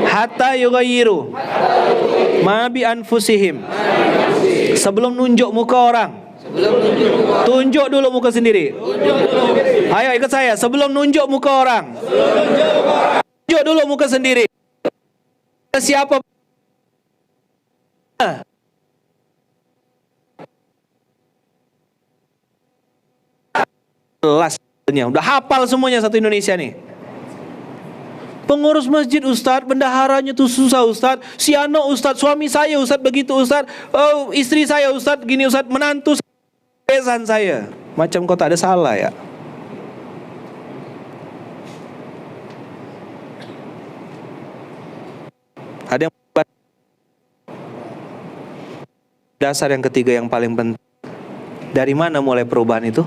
hatta yughayyiru ma bi anfusihim. Sebelum nunjuk muka orang, tunjuk dulu muka sendiri. Ayo ikut saya. Sebelum nunjuk muka orang, tunjuk dulu muka sendiri. Siapa? Kelasnya udah hafal semuanya satu Indonesia nih. Pengurus masjid Ustadz, bendaharanya tuh susah Ustadz, Siano Ustadz, suami saya Ustadz begitu Ustadz, oh, istri saya Ustadz gini Ustadz, menantu pesan saya. Macam kau tak ada salah ya. Ada yang dasar yang ketiga yang paling penting. Dari mana mulai perubahan itu?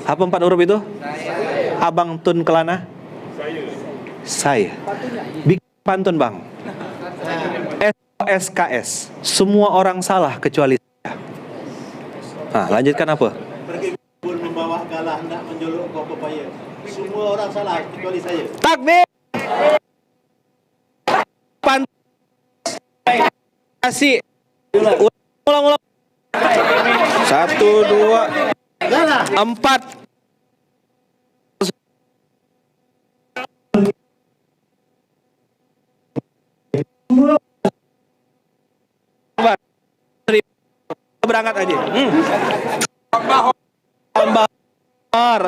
Apa 4 huruf itu? Abang Tun Kelana? Saya. Bikin pantun bang. SOSKS. Semua orang salah kecuali saya. Nah, lanjutkan apa? Pergi kebun membawa galah, hendak menjolok buah pepaya. Semua orang salah kecuali saya. Takbir. Pantun. Kasih. Ulang. 1, 2, 4. Berangkat aja.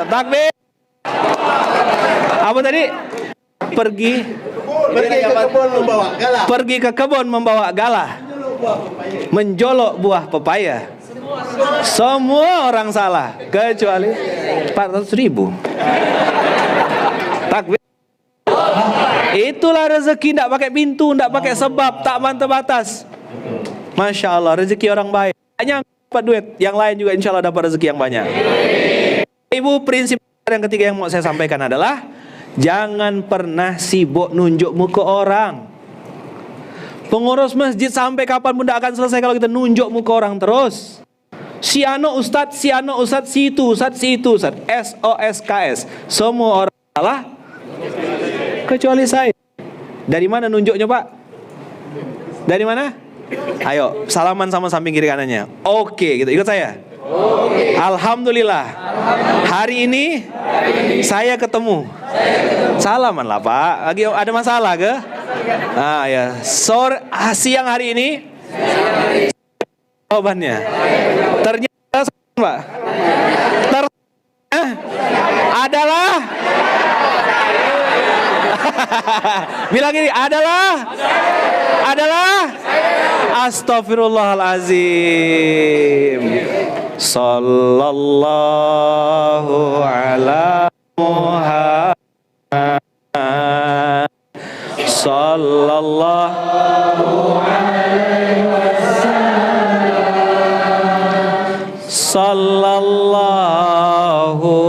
Takbir. Apa tadi? Pergi ke kebun membawa galah. Pergi ke kebun membawa galah. Menjolok buah pepaya. Semua orang salah kecuali 400.000. Takbir. Itulah rezeki, tidak pakai pintu, tidak pakai sebab, tak mantap batas. Masya Allah, rezeki orang baik. Hanya dapat duit, yang lain juga insya Allah dapat rezeki yang banyak. Ibu, prinsip yang ketiga yang mau saya sampaikan adalah jangan pernah sibuk nunjuk muka orang. Pengurus masjid sampai kapan pun tidak akan selesai kalau kita nunjuk muka orang terus. Siano Ustadz, situ Ustadz. SOSKS. Semua orang salah kecuali saya. Dari mana nunjuknya Pak? Dari mana? Ayo, salaman sama samping kiri kanannya. Oke, gitu. Ikut saya. Alhamdulillah. Hari ini saya ketemu. Salaman lah Pak. Lagi ada masalah ke? Ah ya. Siang hari ini jawabannya. Ternyata Pak. Adalah bilang ini adalah Astaghfirullahalazim. Sallallahu ala Muhammad. Sallallahu alaihi wasallam. Sallallahu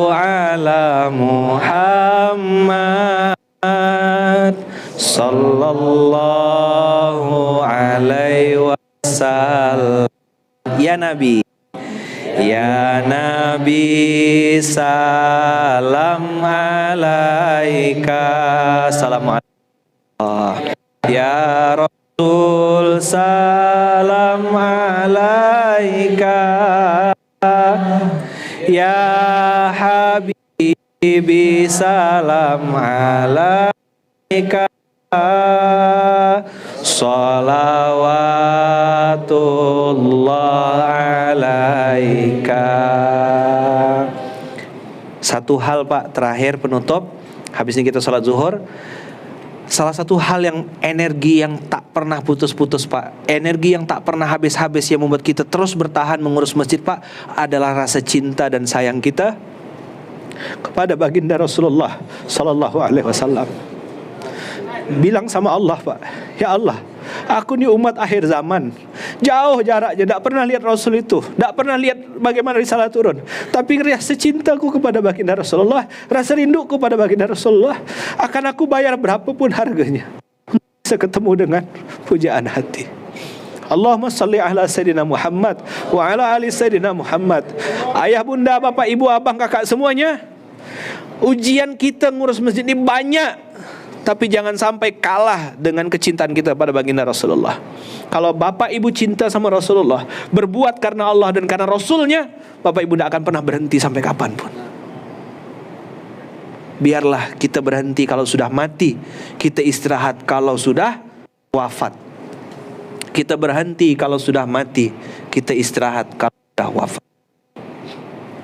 ala Muhammad. Sallallahu alaihi wasallam. Ya Nabi, salam alaika. Salam alaika. Ya Rasul, salam alaika. Ya Habibi, salam alaika. Salawatullah ilaika. Satu hal Pak, terakhir penutup. Habis ini kita sholat zuhur. Salah satu hal yang energi yang tak pernah putus-putus Pak, energi yang tak pernah habis-habis yang membuat kita terus bertahan mengurus masjid Pak, adalah rasa cinta dan sayang kita kepada baginda Rasulullah sallallahu alaihi wasallam. Bilang sama Allah Pak, ya Allah, aku ni umat akhir zaman, jauh jaraknya, tak pernah lihat Rasul itu, tak pernah lihat bagaimana risalah turun. Tapi rasa cintaku kepada baginda Rasulullah, rasa rinduku pada baginda Rasulullah, akan aku bayar berapapun harganya bisa ketemu dengan pujaan hati. Allahumma salli ala Sayyidina Muhammad wa ala ali Sayyidina Muhammad. Ayah, bunda, bapak, ibu, abang, kakak semuanya, ujian kita ngurus masjid ini banyak, tapi jangan sampai kalah dengan kecintaan kita pada baginda Rasulullah. Kalau bapak ibu cinta sama Rasulullah, berbuat karena Allah dan karena Rasulnya, bapak ibu tidak akan pernah berhenti sampai kapanpun. Biarlah kita berhenti kalau sudah mati, kita istirahat kalau sudah wafat. Kita berhenti kalau sudah mati, kita istirahat kalau sudah wafat.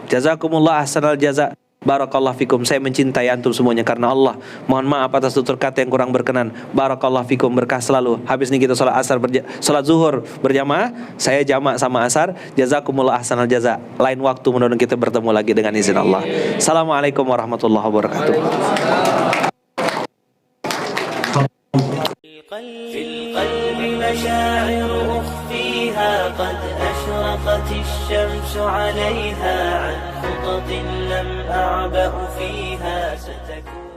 Jazakumullah ahsanal jaza. Barakallahu fikum. Saya mencintai antum semuanya karena Allah. Mohon maaf atas tutur kata yang kurang berkenan. Barakallahu fikum, berkah selalu. Habis ini kita sholat zuhur berjamaah. Saya jamak sama asar. Jazakumullah ahsanal jaza. Lain waktu mudah-mudahan kita bertemu lagi dengan izin Allah. Assalamualaikum warahmatullahi wabarakatuh. في القلب مشاعر أخفيها قد أشرقت الشمس عليها عن خطط لم أعبأ فيها ستكون